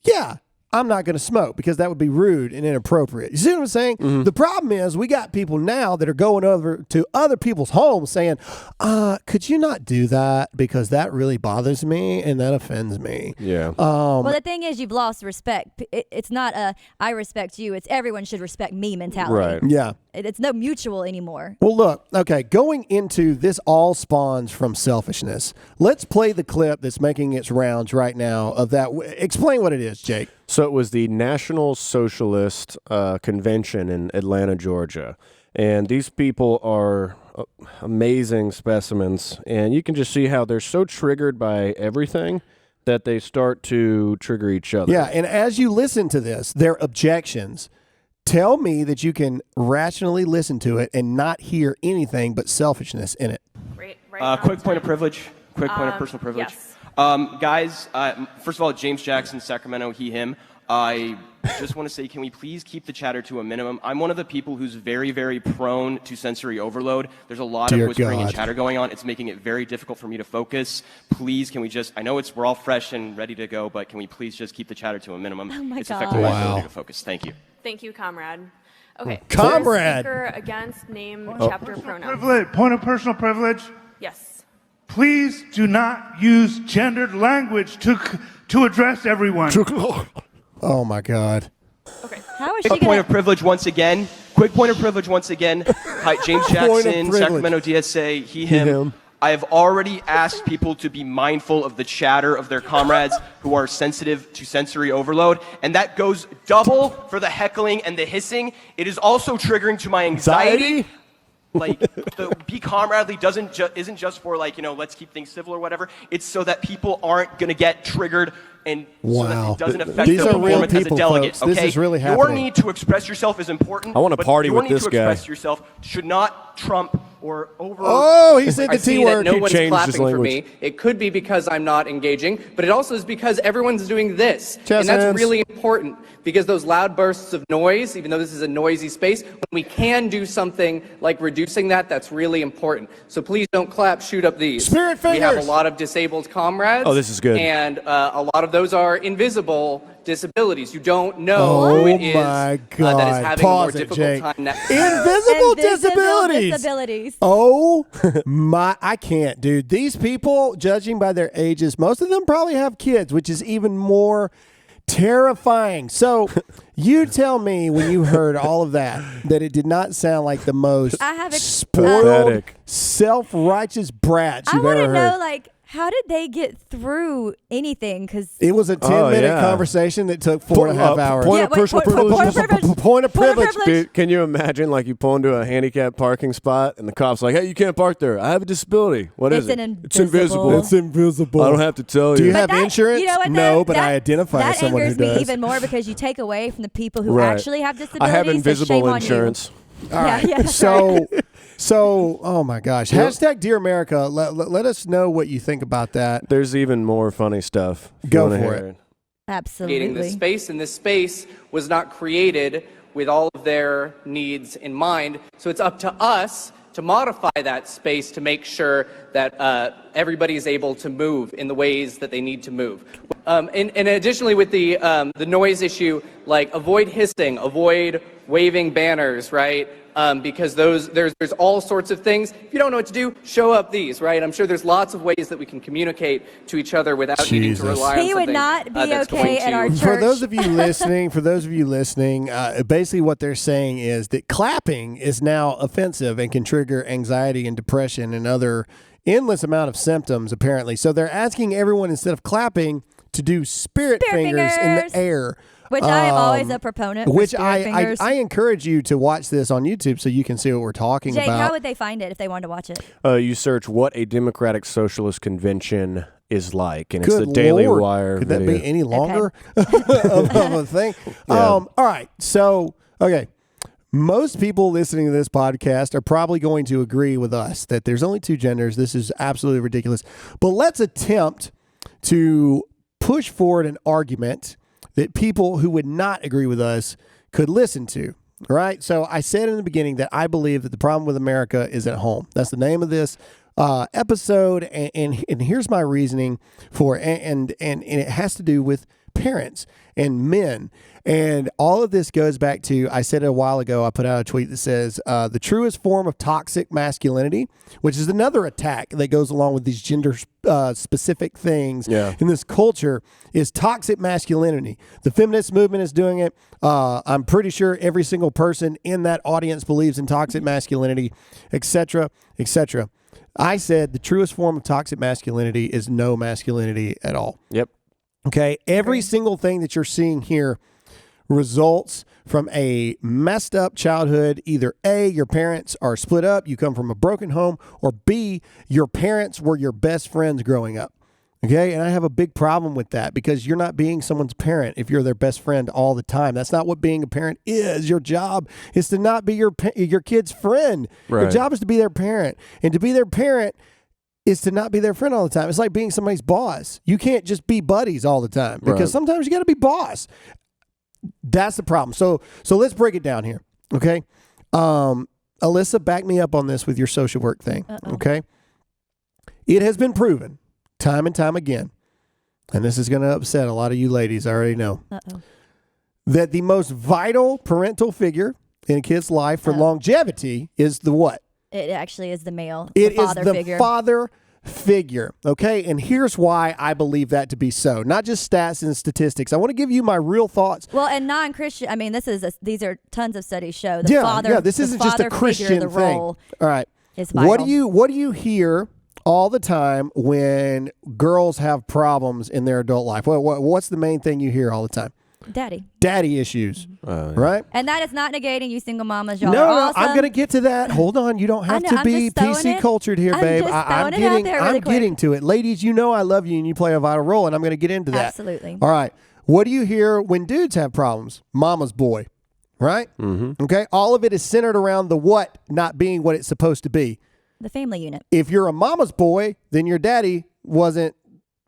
yeah, I'm not going to smoke because that would be rude and inappropriate. You see what I'm saying? The problem is we got people now that are going over to other people's homes saying, could you not do that because that really bothers me and that offends me. Yeah. Well, the thing is, you've lost respect. It's not a I respect you. It's everyone should respect me mentality. Right. Yeah. It's no mutual anymore. Well, look, okay, going into this all spawns from selfishness. Let's play the clip that's making its rounds right now of that. Explain what it is, Jake. So it was the National Socialist Convention in Atlanta, Georgia. And these people are amazing specimens. And you can just see how they're so triggered by everything that they start to trigger each other. Yeah, and as you listen to this, their objections, tell me that you can rationally listen to it and not hear anything but selfishness in it. Quick point of privilege. Quick point of personal privilege. Yes. Guys, first of all, James Jackson, Sacramento, he, him. I just want to say, can we please keep the chatter to a minimum? I'm one of the people who's very, very prone to sensory overload. There's a lot of whispering and chatter going on. It's making it very difficult for me to focus. Please, can we just, I know we're all fresh and ready to go, but can we please just keep the chatter to a minimum? Oh my it's God. affecting my ability to focus. Thank you. Thank you, comrade. Okay. Comrade. Speaker against name, chapter, pronouns. Point of personal privilege. Yes. Please do not use gendered language to address everyone. Oh, my God. Okay. How is she Quick point of privilege once again. Quick point of privilege once again. Hi, James Jackson, Sacramento DSA, he, him. I have already asked people to be mindful of the chatter of their comrades who are sensitive to sensory overload, and that goes double for the heckling and the hissing. It is also triggering to my anxiety. like the be comradely isn't just for like, let's keep things civil or whatever. It's so that people aren't going to get triggered and so that it doesn't affect These their are real performance as a people, delegate. folks. This Okay? is really Your happening. need to express yourself is important. I wanna but party your with need this to guy. express yourself should not trump or over. Oh, he said the I see T that word. no He one's changed his clapping for language. me. It could be because I'm not engaging, but it also is because everyone's doing this. Chest and that's hands. really important because those loud bursts of noise, even though this is a noisy space, when we can do something like reducing that, that's really important. So please don't clap, shoot up these. Spirit We have a fingers. lot of disabled comrades. Oh, this is good. And a lot of those are invisible disabilities. You don't know who it is my that God. is having Pause a more it, difficult Jake. time now. Invisible disabilities. disabilities. Oh my, I can't, dude. These people, judging by their ages, most of them probably have kids, which is even more terrifying. So you tell me when you heard all of that it did not sound like the most I have spoiled, Pathetic. self-righteous brats I you've want to ever know, heard. like, how did they get through anything? Because It was a 10-minute yeah. conversation that took 4.5 hours. Point Yeah, of wait, personal point- privilege. point of privilege. Point of privilege. Dude, can you imagine, like, you pull into a handicapped parking spot and the cop's like, hey, you can't park there. I have a disability. What is It's it? an It's invisible. invisible. It's invisible. I don't have to tell Do you. you have that, insurance? You know what, No, though? but I identify as someone who That angers does. me even more because you take away from the people who Right. actually have disabilities. I have so invisible shame insurance. All Yeah, right. yeah, that's right. So, oh my gosh. Hashtag Dear America. Let us know what you think about that. There's even more funny stuff. if you Go wanna for hear it. Creating this Absolutely. space, and this space was not created with all of their needs in mind. So it's up to us to modify that space to make sure that everybody is able to move in the ways that they need to move. And additionally, with the noise issue, like avoid hissing, avoid waving banners, right? Because there's all sorts of things. If you don't know what to do, show up these, right? I'm sure there's lots of ways that we can communicate to each other without needing to Jesus. rely on He would something not be that's okay going at to our church. For those of you listening, basically what they're saying is that clapping is now offensive and can trigger anxiety and depression and other endless amount of symptoms, apparently. So they're asking everyone, instead of clapping, to do spirit fingers in fingers. the air. Which I am always a proponent for Which spirit I fingers. encourage you to watch this on YouTube so you can see what we're talking Jake, about. how would they find it if they wanted to watch it? You search what a Democratic Socialist Convention is like, and it's Good the Daily Lord. Wire Could video. that be any longer of a thing? Yeah. All right. So, okay. Most people listening to this podcast are probably going to agree with us that there's only two genders. This is absolutely ridiculous. But let's attempt to push forward an argument that people who would not agree with us could listen to. All right. So I said in the beginning that I believe that the problem with America is at home. That's the name of this episode. And here's my reasoning for it. And it has to do with parents and men. And all of this goes back to, I said it a while ago, I put out a tweet that says the truest form of toxic masculinity, which is another attack that goes along with these gender specific things in this culture, is toxic masculinity. The feminist movement is doing it. I'm pretty sure every single person in that audience believes in toxic masculinity, etc., etc. I said the truest form of toxic masculinity is no masculinity at all. Yep. Okay. Every single thing that you're seeing here results from a messed up childhood. Either A, your parents are split up, you come from a broken home, or B, your parents were your best friends growing up. Okay. And I have a big problem with that because you're not being someone's parent if you're their best friend all the time. That's not what being a parent is. Your job is to not be your kid's friend. Your Right. job is to be their parent. And to be their parent is to not be their friend all the time. It's like being somebody's boss. You can't just be buddies all the time because Right. sometimes you got to be boss. That's the problem. So let's break it down here. Okay. Alyssa, back me up on this with your social work thing. Okay. It has been proven time and time again, and this is going to upset a lot of you ladies, I already know, that the most vital parental figure in a kid's life for longevity is the what? It actually is the male. It the is father the figure. father figure. Okay. And here's why I believe that to be so. Not just stats and statistics. I want to give you my real thoughts. Well, and non-Christian, I mean, these are tons of studies show the father. Yeah, this isn't just a father Christian figure, the thing. role All right. is vital. What do you hear all the time when girls have problems in their adult life? What's the main thing you hear all the time? Daddy issues, right? And that is not negating you single mamas. Y'all No, are no, awesome. I'm going to get to that. Hold on. You don't have to be PC cultured here, babe. I'm getting to it. Ladies, you know I love you and you play a vital role, and I'm going to get into that. Absolutely. All right. What do you hear when dudes have problems? Mama's boy, right? Mm-hmm. Okay. All of it is centered around the what not being what it's supposed to be. The family unit. If you're a mama's boy, then your daddy wasn't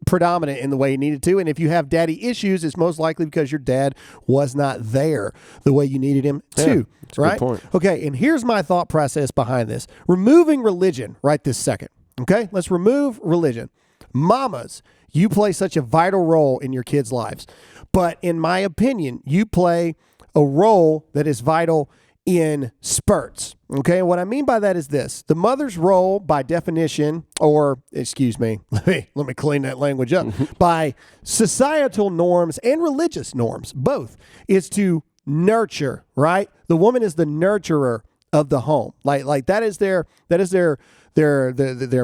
predominant in the way he needed to. And if you have daddy issues, it's most likely because your dad was not there the way you needed him to. That's a right? good point. Okay. And here's my thought process behind this. Removing religion right this second. Okay. Let's remove religion. Mamas, you play such a vital role in your kids' lives. But in my opinion, you play a role that is vital in spurts. Okay. And what I mean by that is this: the mother's role by definition, or excuse me, let me clean that language up, by societal norms and religious norms, both, is to nurture, right? The woman is the nurturer of the home. Like that is their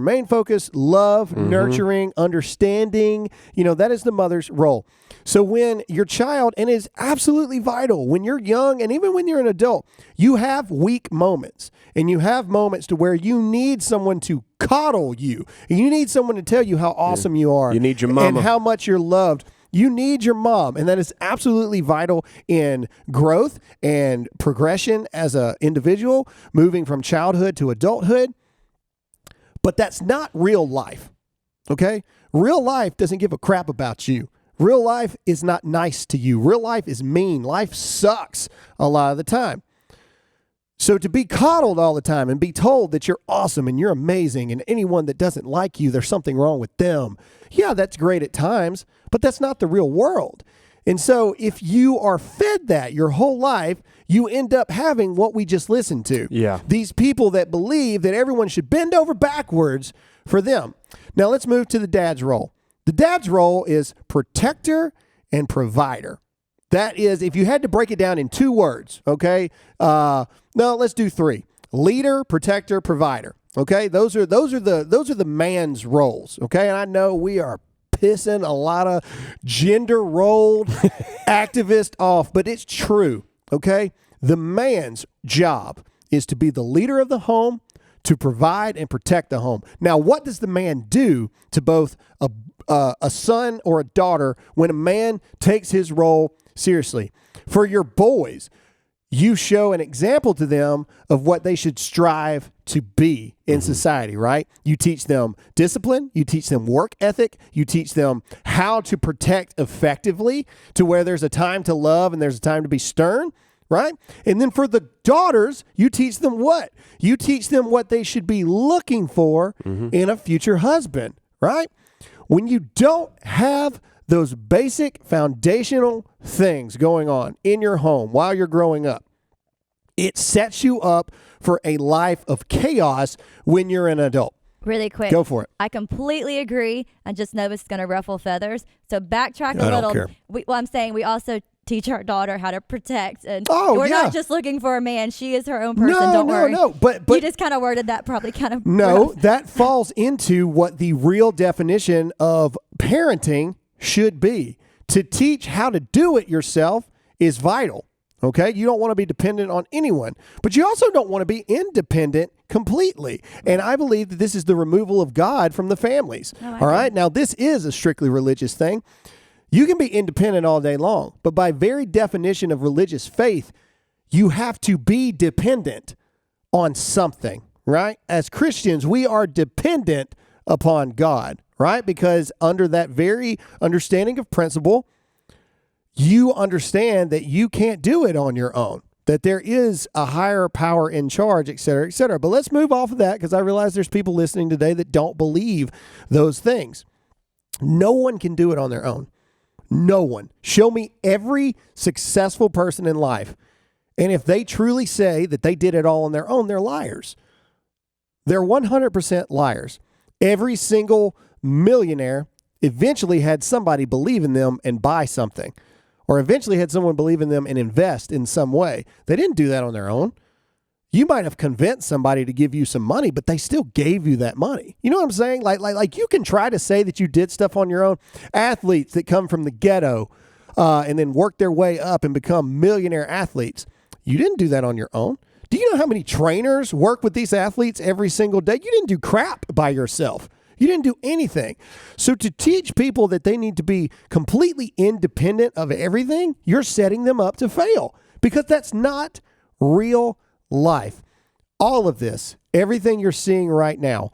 main focus: love, nurturing, understanding. That is the mother's role. So when your child, and it's absolutely vital when you're young and even when you're an adult, you have weak moments, and you have moments to where you need someone to coddle you. And you need someone to tell you how awesome you are. You need your mama. And how much you're loved. You need your mom, and that is absolutely vital in growth and progression as an individual, moving from childhood to adulthood. But that's not real life, okay? Real life doesn't give a crap about you. Real life is not nice to you. Real life is mean. Life sucks a lot of the time. So to be coddled all the time and be told that you're awesome and you're amazing, and anyone that doesn't like you, there's something wrong with them. Yeah, that's great at times, but that's not the real world. And so if you are fed that your whole life, you end up having what we just listened to. Yeah. These people that believe that everyone should bend over backwards for them. Now let's move to the dad's role. The dad's role is protector and provider. That is, if you had to break it down in 2 words, okay? No, let's do 3. Leader, protector, provider. Okay? Those are the man's roles, okay? And I know we are pissing a lot of gender-rolled activists off, but it's true, okay? The man's job is to be the leader of the home, to provide and protect the home. Now, what does the man do to both a son or a daughter when a man takes his role seriously? For your boys, you show an example to them of what they should strive to be in society, right? You teach them discipline, you teach them work ethic, you teach them how to protect effectively, to where there's a time to love and there's a time to be stern, right? And then for the daughters, you teach them what? You teach them what they should be looking for in a future husband, right? When you don't have those basic foundational things going on in your home while you're growing up, it sets you up for a life of chaos when you're an adult. Really quick. Go for it. I completely agree. I just know it's going to ruffle feathers. So backtrack a little. I don't care. I'm saying we also teach our daughter how to protect. And Oh, we're yeah. not just looking for a man. She is her own person. Don't worry. No. But you just kind of worded that probably kind of no, rough. that falls into what the real definition of parenting should be. To teach how to do it yourself is vital. Okay, you don't want to be dependent on anyone, but you also don't want to be independent completely. And I believe that this is the removal of God from the families. All right, now this is a strictly religious thing. You can be independent all day long, but by very definition of religious faith, you have to be dependent on something, right? As Christians, we are dependent upon God, right? Because under that very understanding of principle, you understand that you can't do it on your own, that there is a higher power in charge, et cetera, et cetera. But let's move off of that, because I realize there's people listening today that don't believe those things. No one can do it on their own. No one. Show me every successful person in life, and if they truly say that they did it all on their own, they're liars. They're 100% liars. Every single millionaire eventually had somebody believe in them and buy something, or eventually had someone believe in them and invest in some way. They didn't do that on their own. You might have convinced somebody to give you some money, but they still gave you that money. You know what I'm saying? Like you can try to say that you did stuff on your own. Athletes that come from the ghetto, and then work their way up and become millionaire athletes. You didn't do that on your own. Do you know how many trainers work with these athletes every single day? You didn't do crap by yourself. You didn't do anything. So to teach people that they need to be completely independent of everything, you're setting them up to fail because that's not real life. All of this, everything you're seeing right now,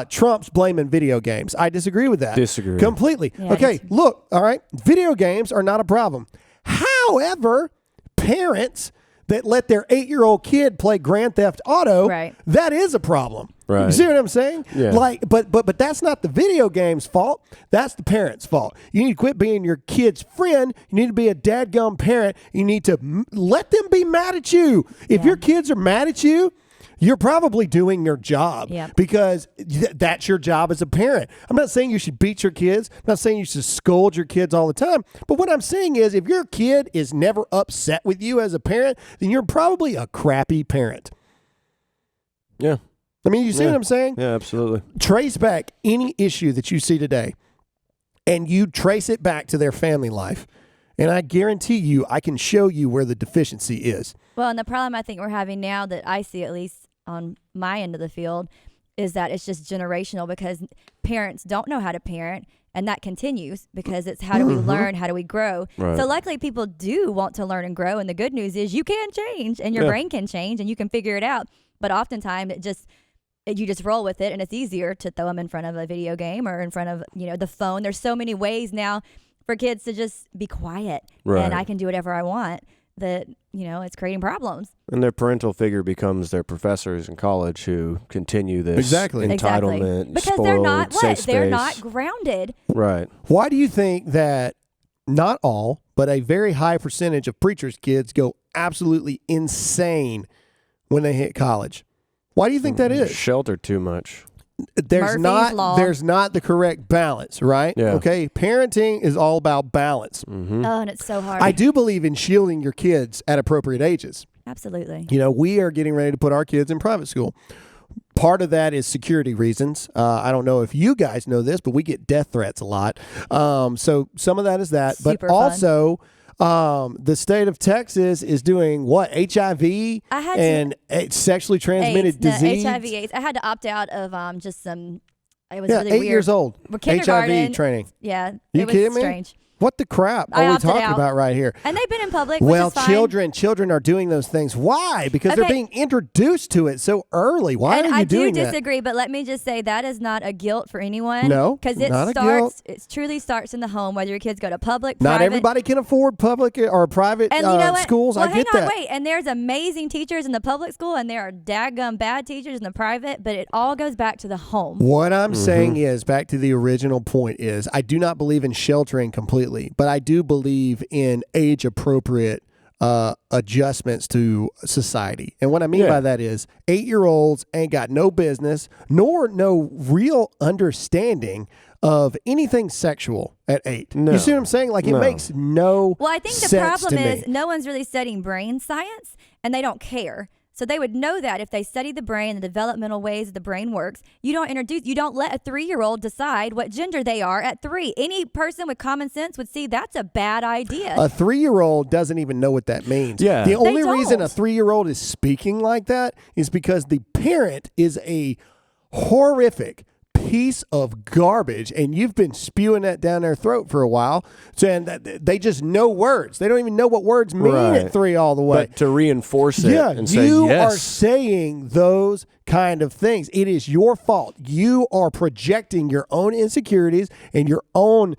Trump's blaming video games. I disagree with that. Disagree. Completely. Yeah, okay, look, all right, video games are not a problem. However, parents that let their 8-year-old kid play Grand Theft Auto, Right. that is a problem. Right. You see what I'm saying? Yeah. Like, but that's not the video game's fault. That's the parent's fault. You need to quit being your kid's friend. You need to be a dadgum parent. You need to let them be mad at you. If your kids are mad at you, you're probably doing your job because that's your job as a parent. I'm not saying you should beat your kids. I'm not saying you should scold your kids all the time. But what I'm saying is if your kid is never upset with you as a parent, then you're probably a crappy parent. Yeah. I mean, you see what I'm saying? Yeah, absolutely. Trace back any issue that you see today and you trace it back to their family life. And I guarantee you, I can show you where the deficiency is. Well, and the problem I think we're having now that I see, at least on my end of the field, is that it's just generational because parents don't know how to parent, and that continues because it's how do we learn, how do we grow. Right. So luckily people do want to learn and grow, and the good news is you can change, and your brain can change, and you can figure it out. But oftentimes you just roll with it, and it's easier to throw them in front of a video game or in front of the phone. There's so many ways now for kids to just be quiet, and I can do whatever I want. That it's creating problems. And their parental figure becomes their professors in college who continue this entitlement, because spoiled, they're not safe space. they're not grounded. Right. Why do you think that not all, but a very high percentage of preachers' kids go absolutely insane when they hit college? Why do you think that is? Shelter too much. There's not the correct balance, right? Yeah. Okay. Parenting is all about balance. Mm-hmm. Oh, and it's so hard. I do believe in shielding your kids at appropriate ages. Absolutely. We are getting ready to put our kids in private school. Part of that is security reasons. I don't know if you guys know this, but we get death threats a lot. So some of that is that. Super but also, the state of Texas is doing what? HIV and sexually transmitted disease. HIV, AIDS. I had to opt out of just some. It was really 8 weird. years old. Kindergarten. HIV training. Yeah, You it was kidding me? strange. What the crap I are we opted talking out. about right here? And they've been in public. Well, which is fine. children are doing those things. Why? Because they're being introduced to it so early. Why and are you doing that? I that? do disagree, but let me just say that is not a guilt for anyone. No, because it not a starts. guilt. It truly starts in the home. Whether your kids go to public, Not private. everybody can afford public or private And you know what? schools. Well, I get hang on, that. wait. And there's amazing teachers in the public school, and there are daggum bad teachers in the private. But it all goes back to the home. What I'm saying is, back to the original point is, I do not believe in sheltering completely, but I do believe in age-appropriate adjustments to society. And what I mean by that is 8-year-olds ain't got no business, nor no real understanding of anything sexual at 8. No. You see what I'm saying? Like, it makes no Well, I think the sense problem to is me. no one's really studying brain science, and they don't care. So they would know that if they study the brain, the developmental ways the brain works, you don't let a 3-year-old decide what gender they are at 3. Any person with common sense would see that's a bad idea. A 3-year-old doesn't even know what that means. Yeah. The only They reason a don't. 3-year-old is speaking like that is because the parent is a horrific piece of garbage, and you've been spewing that down their throat for a while, saying that they just know words. They don't even know what words mean at 3 all the way. But to reinforce it and say, you yes. are saying those kind of things. It is your fault. You are projecting your own insecurities and your own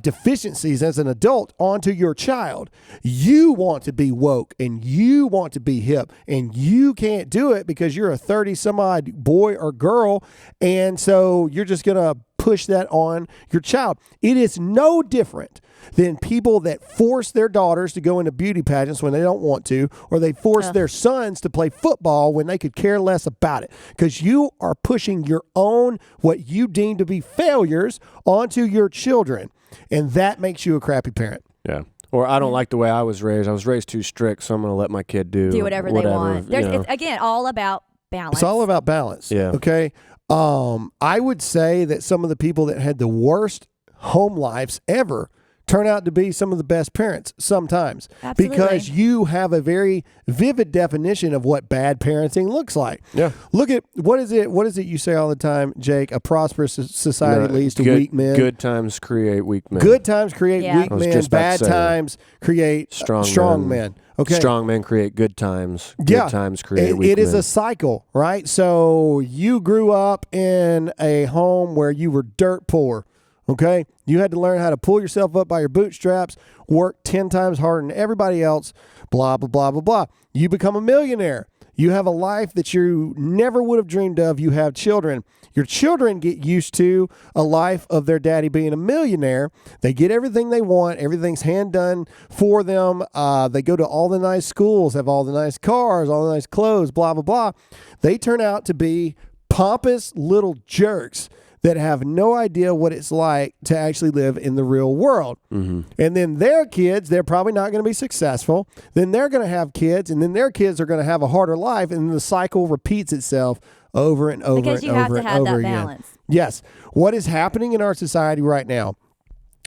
deficiencies as an adult onto your child. You want to be woke and you want to be hip, and you can't do it because you're a 30-some-odd boy or girl, and so you're just going to push that on your child. It is no different than people that force their daughters to go into beauty pageants when they don't want to, or they force their sons to play football when they could care less about it, because you are pushing your own, what you deem to be failures, onto your children, and that makes you a crappy parent. Yeah. Or I don't like the way I was raised. I was raised too strict, so I'm going to let my kid do whatever they want. It's, again, all about balance. It's all about balance. Yeah. Okay. I would say that some of the people that had the worst home lives ever turn out to be some of the best parents sometimes. Absolutely. Because you have a very vivid definition of what bad parenting looks like. Yeah. Look at what is it you say all the time, Jake? A prosperous society leads to weak men. Good times create weak men. Good times create Yeah. weak I was men. just about to Bad say that. times create strong men. Okay. Strong men create good times. Good Yeah. times create weak It is men. a cycle, right? So you grew up in a home where you were dirt poor. Okay. You had to learn how to pull yourself up by your bootstraps, work 10 times harder than everybody else, blah, blah, blah, blah, blah. You become a millionaire. You have a life that you never would have dreamed of. You have children. Your children get used to a life of their daddy being a millionaire. They get everything they want. Everything's hand done for them. They go to all the nice schools, have all the nice cars, all the nice clothes, blah, blah, blah. They turn out to be pompous little jerks that have no idea what it's like to actually live in the real world. Mm-hmm. And then their kids, they're probably not going to be successful. Then they're going to have kids, and then their kids are going to have a harder life, and the cycle repeats itself over and over Because and you have over to and have over that again. balance. Yes. What is happening in our society right now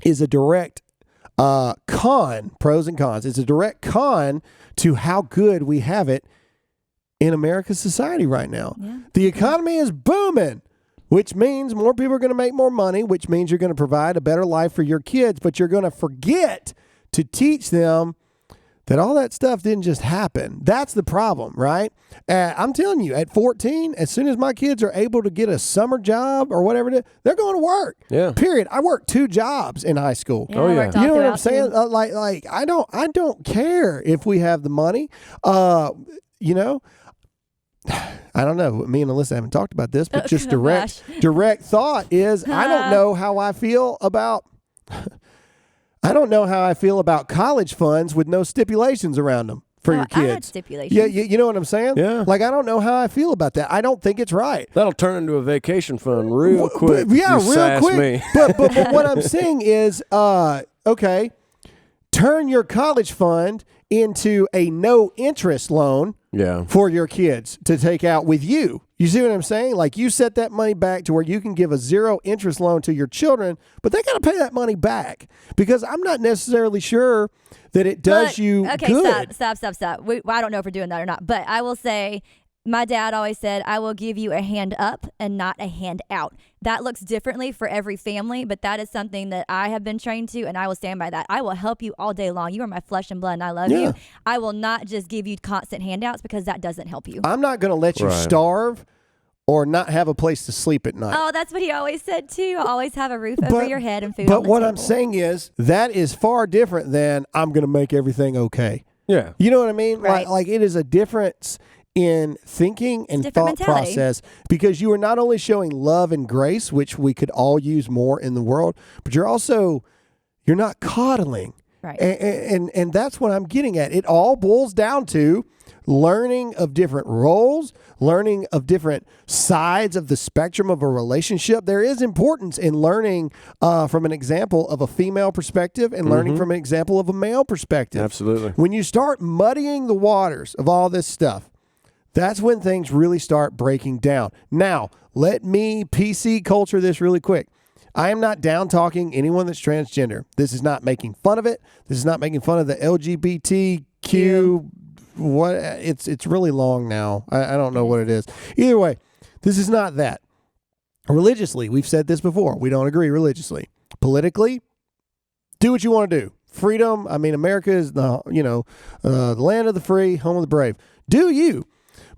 is a direct pros and cons. It's a direct con to how good we have it in America's society right now. Yeah. The economy is booming, which means more people are going to make more money, which means you're going to provide a better life for your kids, but you're going to forget to teach them that all that stuff didn't just happen. That's the problem, right? I'm telling you, at 14, as soon as my kids are able to get a summer job or whatever it is, they're going to work. Yeah. Period. I worked 2 jobs in high school. Yeah, I worked all You know what I'm throughout, saying? too. Like I don't care if we have the money. You know, I don't know. Me and Alyssa haven't talked about this, but just Oh, direct thought is I don't know how I feel about I don't know how I feel about college funds with no stipulations around them for your I had kids. stipulations. Yeah, you know what I'm saying? Yeah. Like I don't know how I feel about that. I don't think it's right. That'll turn into a vacation fund real quick. Yeah, if you real sass quick. Me. But what I'm saying is, okay, turn your college fund into a no interest loan Yeah. for your kids to take out with you. You see what I'm saying? Like you set that money back to where you can give a 0 interest loan to your children, but they got to pay that money back because I'm not necessarily sure that it does Look, you okay, good. stop. I don't know if we're doing that or not, but I will say my dad always said, I will give you a hand up and not a hand out. That looks differently for every family, but that is something that I have been trained to, and I will stand by that. I will help you all day long. You are my flesh and blood, and I love Yeah. you. I will not just give you constant handouts because that doesn't help you. I'm not going to let you Right. starve or not have a place to sleep at night. Oh, that's what he always said, too. I'll always have a roof over your head and food But on the what table. I'm saying is that is far different than I'm going to make everything okay. Yeah. You know what I mean? Right. Like it is a difference in thinking and different thought mentality. process because you are not only showing love and grace, which we could all use more in the world, but you're not coddling. Right. And that's what I'm getting at. It all boils down to learning of different roles, learning of different sides of the spectrum of a relationship. There is importance in learning from an example of a female perspective and learning from an example of a male perspective. Absolutely. When you start muddying the waters of all this stuff, that's when things really start breaking down. Now, let me PC culture this really quick. I am not down talking anyone that's transgender. This is not making fun of it. This is not making fun of the LGBTQ. What it's really long now. I don't know what it is. Either way, this is not that. Religiously, we've said this before. We don't agree religiously. Politically, do what you want to do. Freedom. I mean, America is the land of the free, home of the brave. Do you?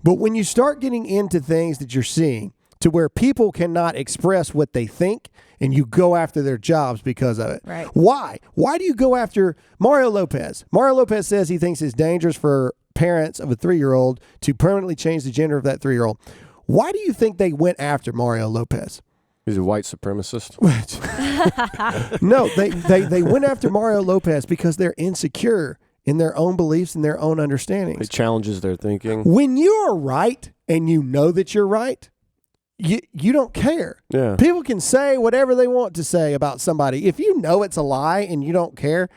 But when you start getting into things that you're seeing to where people cannot express what they think and you go after their jobs because of it. Right. Why? Why do you go after Mario Lopez? Mario Lopez says he thinks it's dangerous for parents of a 3-year-old to permanently change the gender of that 3-year-old. Why do you think they went after Mario Lopez? He's a white supremacist. No, they went after Mario Lopez because they're insecure in their own beliefs and their own understandings. It challenges their thinking. When you are right and you know that you're right, you don't care. Yeah. People can say whatever they want to say about somebody. If you know it's a lie and you don't care,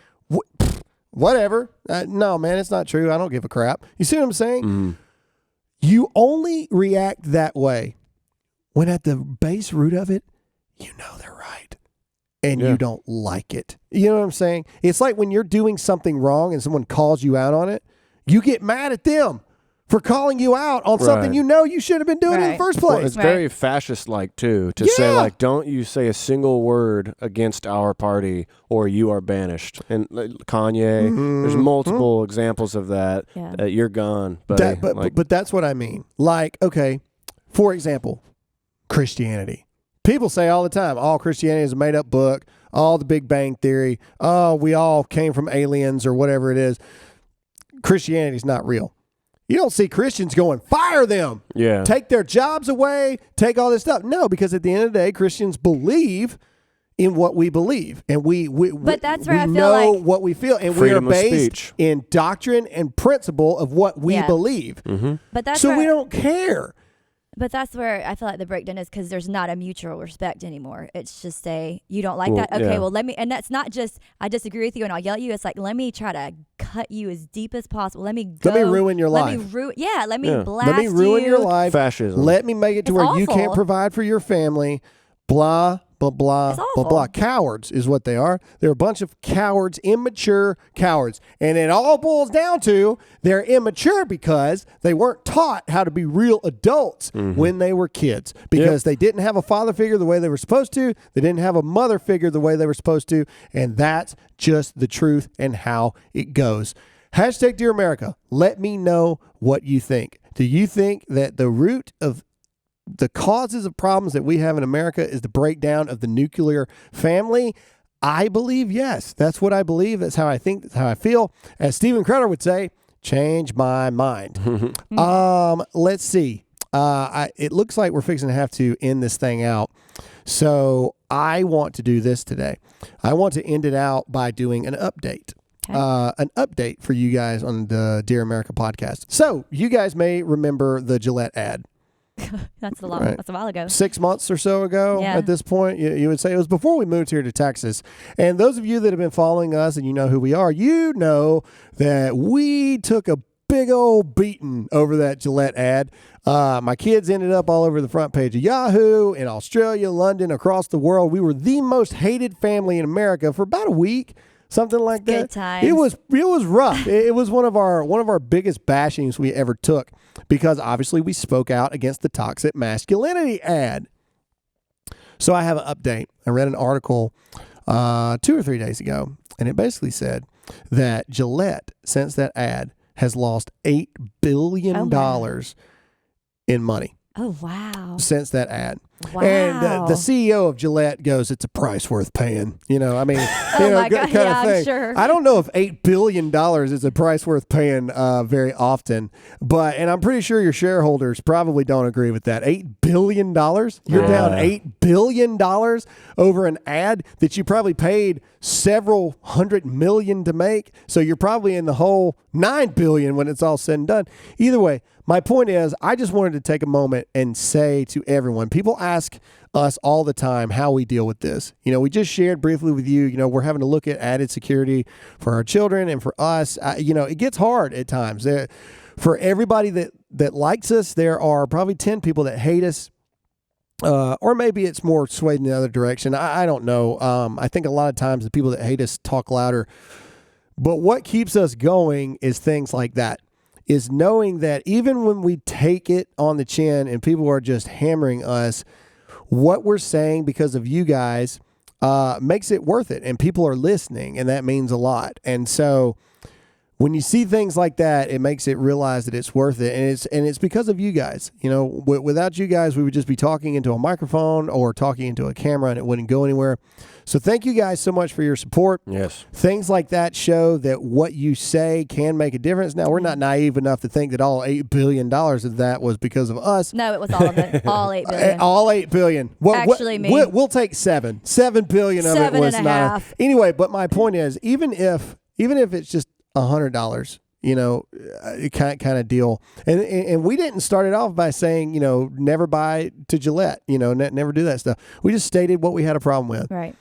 whatever. No, man, it's not true. I don't give a crap. You see what I'm saying? Mm-hmm. You only react that way when at the base root of it, you know they're right. and you don't like it. You know what I'm saying? It's like when you're doing something wrong and someone calls you out on it, you get mad at them for calling you out on something you know you should have been doing in the first place. Well, it's very fascist-like, too, to say, like, don't you say a single word against our party or you are banished. And Kanye, there's multiple examples of that. You're gone, buddy. But that's what I mean. Like, okay, for example, Christianity. People say all the time, oh, Christianity is a made-up book, all the Big Bang Theory, oh, we all came from aliens or whatever it is. Christianity is not real. You don't see Christians going, fire them, take their jobs away, take all this stuff. No, because at the end of the day, Christians believe in what we believe. And but that's where I feel know like what we feel. And freedom we are of based speech. in doctrine and principle of what we believe. But that's so where, we don't care. But that's where I feel like the breakdown is, because there's not a mutual respect anymore. It's just you don't like that. Okay, well, let me, and that's not just, I disagree with you and I'll yell at you. It's like, let me try to cut you as deep as possible. Let me ruin your life. Let me blast Let me ruin you. your life. Fascism. Let me make it to where you can't provide for your family. Blah, blah, blah, blah, blah. Cowards is what they are. They're a bunch of cowards, immature cowards. And it all boils down to they're immature because they weren't taught how to be real adults when they were kids, because they didn't have a father figure the way they were supposed to. They didn't have a mother figure the way they were supposed to. And that's just the truth and how it goes. Hashtag Dear America. Let me know what you think. Do you think that the root of the causes of problems that we have in America is the breakdown of the nuclear family? I believe yes. That's what I believe. That's how I think. That's how I feel. As Steven Crowder would say, change my mind. Let's see. It looks like we're fixing to have to end this thing out. So I want to do this today. I want to end it out by doing an update. An update for you guys on the Dear America podcast. So you guys may remember the Gillette ad. That's a while ago. 6 months or so ago at this point. You would say it was before we moved here to Texas. And those of you that have been following us and you know who we are, you know that we took a big old beating over that Gillette ad. My kids ended up all over the front page of Yahoo, in Australia, London, across the world. We were the most hated family in America for about a week. Something like that. Good times. It was rough. It was one of our biggest bashings we ever took, because obviously we spoke out against the toxic masculinity ad. So I have an update. I read an article 2 or 3 days ago, and it basically said that Gillette, since that ad, has lost $8 billion in money. Oh, wow. Since that ad. Wow. And the CEO of Gillette goes, it's a price worth paying. You know, I mean, my God. kind of thing. I'm sure. I don't know if $8 billion is a price worth paying very often, and I'm pretty sure your shareholders probably don't agree with that. $8 billion? You're down $8 billion over an ad that you probably paid several $100 million to make. So you're probably in the whole $9 billion when it's all said and done. Either way, my point is, I just wanted to take a moment and say to everyone, people ask us all the time how we deal with this. You know, we just shared briefly with you, we're having to look at added security for our children and for us. It gets hard at times. For everybody that likes us, there are probably 10 people that hate us. Or maybe it's more swayed in the other direction. I don't know. I think a lot of times the people that hate us talk louder. But what keeps us going is things like that. Is knowing that even when we take it on the chin and people are just hammering us, what we're saying because of you guys makes it worth it. And people are listening, and that means a lot. And so when you see things like that, it makes it realize that it's worth it. And it's because of you guys. Without you guys, we would just be talking into a microphone or talking into a camera, and it wouldn't go anywhere. So thank you guys so much for your support. Yes. Things like that show that what you say can make a difference. Now, we're not naive enough to think that all $8 billion of that was because of us. No, it was all of it. All $8 billion. All $8 billion. Actually, me. We'll take $7 billion of it was not. Anyway, but my point is, even if it's just $100, kind of deal. And we didn't start it off by saying, never buy to Gillette, never do that stuff. We just stated what we had a problem with. Right.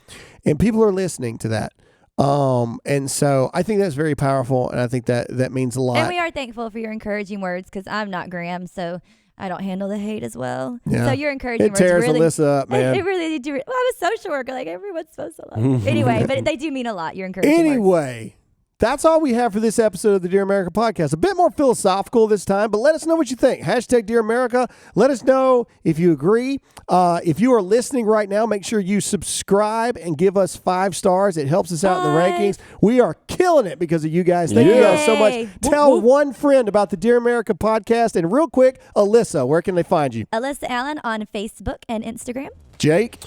And people are listening to that. And so I think that's very powerful, and I think that means a lot. And we are thankful for your encouraging words, because I'm not Graham, so I don't handle the hate as well. Yeah. So your encouraging It words tears really, Alyssa up, man. It really do. Well, I'm a social worker. Like, everyone's supposed to love me. Anyway, but they do mean a lot. Your encouraging words. Anyway, that's all we have for this episode of the Dear America podcast. A bit more philosophical this time, but let us know what you think. Hashtag Dear America. Let us know if you agree. If you are listening right now, make sure you subscribe and give us 5 stars. It helps us out in the rankings. We are killing it because of you guys. Thank you guys so much. Tell one friend about the Dear America podcast. And real quick, Alyssa, where can they find you? Alyssa Allen on Facebook and Instagram. Jake?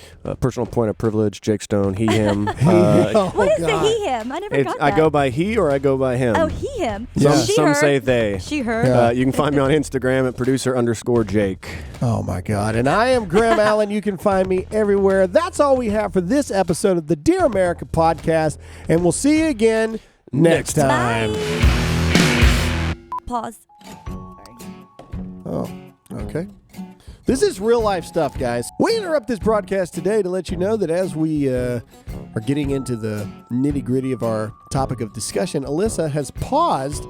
Personal point of privilege, Jake Stone, he, him. What is the he, him? I never got that. I go by he or I go by him. Oh, he, him. Some say they. She, her. You can find me on Instagram at producer_Jake. Oh, my God. And I am Graham Allen. You can find me everywhere. That's all we have for this episode of the Dear America podcast. And we'll see you again next time. Bye. Pause. Sorry. Oh, okay. This is real life stuff, guys. We interrupt this broadcast today to let you know that as we are getting into the nitty gritty of our topic of discussion, Alyssa has paused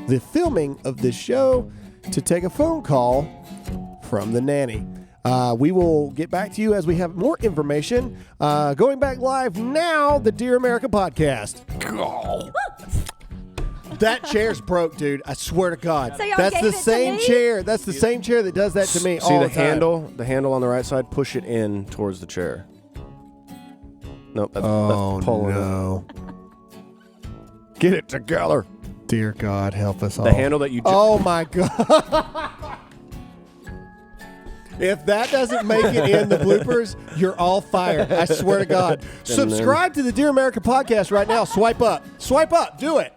the filming of this show to take a phone call from the nanny. We will get back to you as we have more information. Going back live now, the Dear America podcast. That chair's broke, dude. I swear to God. So y'all That's gave the it to same me? chair. That's the same chair that does that to me See all the the time. handle on the right side, push it in towards the chair. Nope, that's pulling no. it. Get it together. Dear God, help us all. The handle that you just... Oh, my God. If that doesn't make it in the bloopers, you're all fired. I swear to God. Subscribe to the Dear America podcast right now. Swipe up. Swipe up. Do it.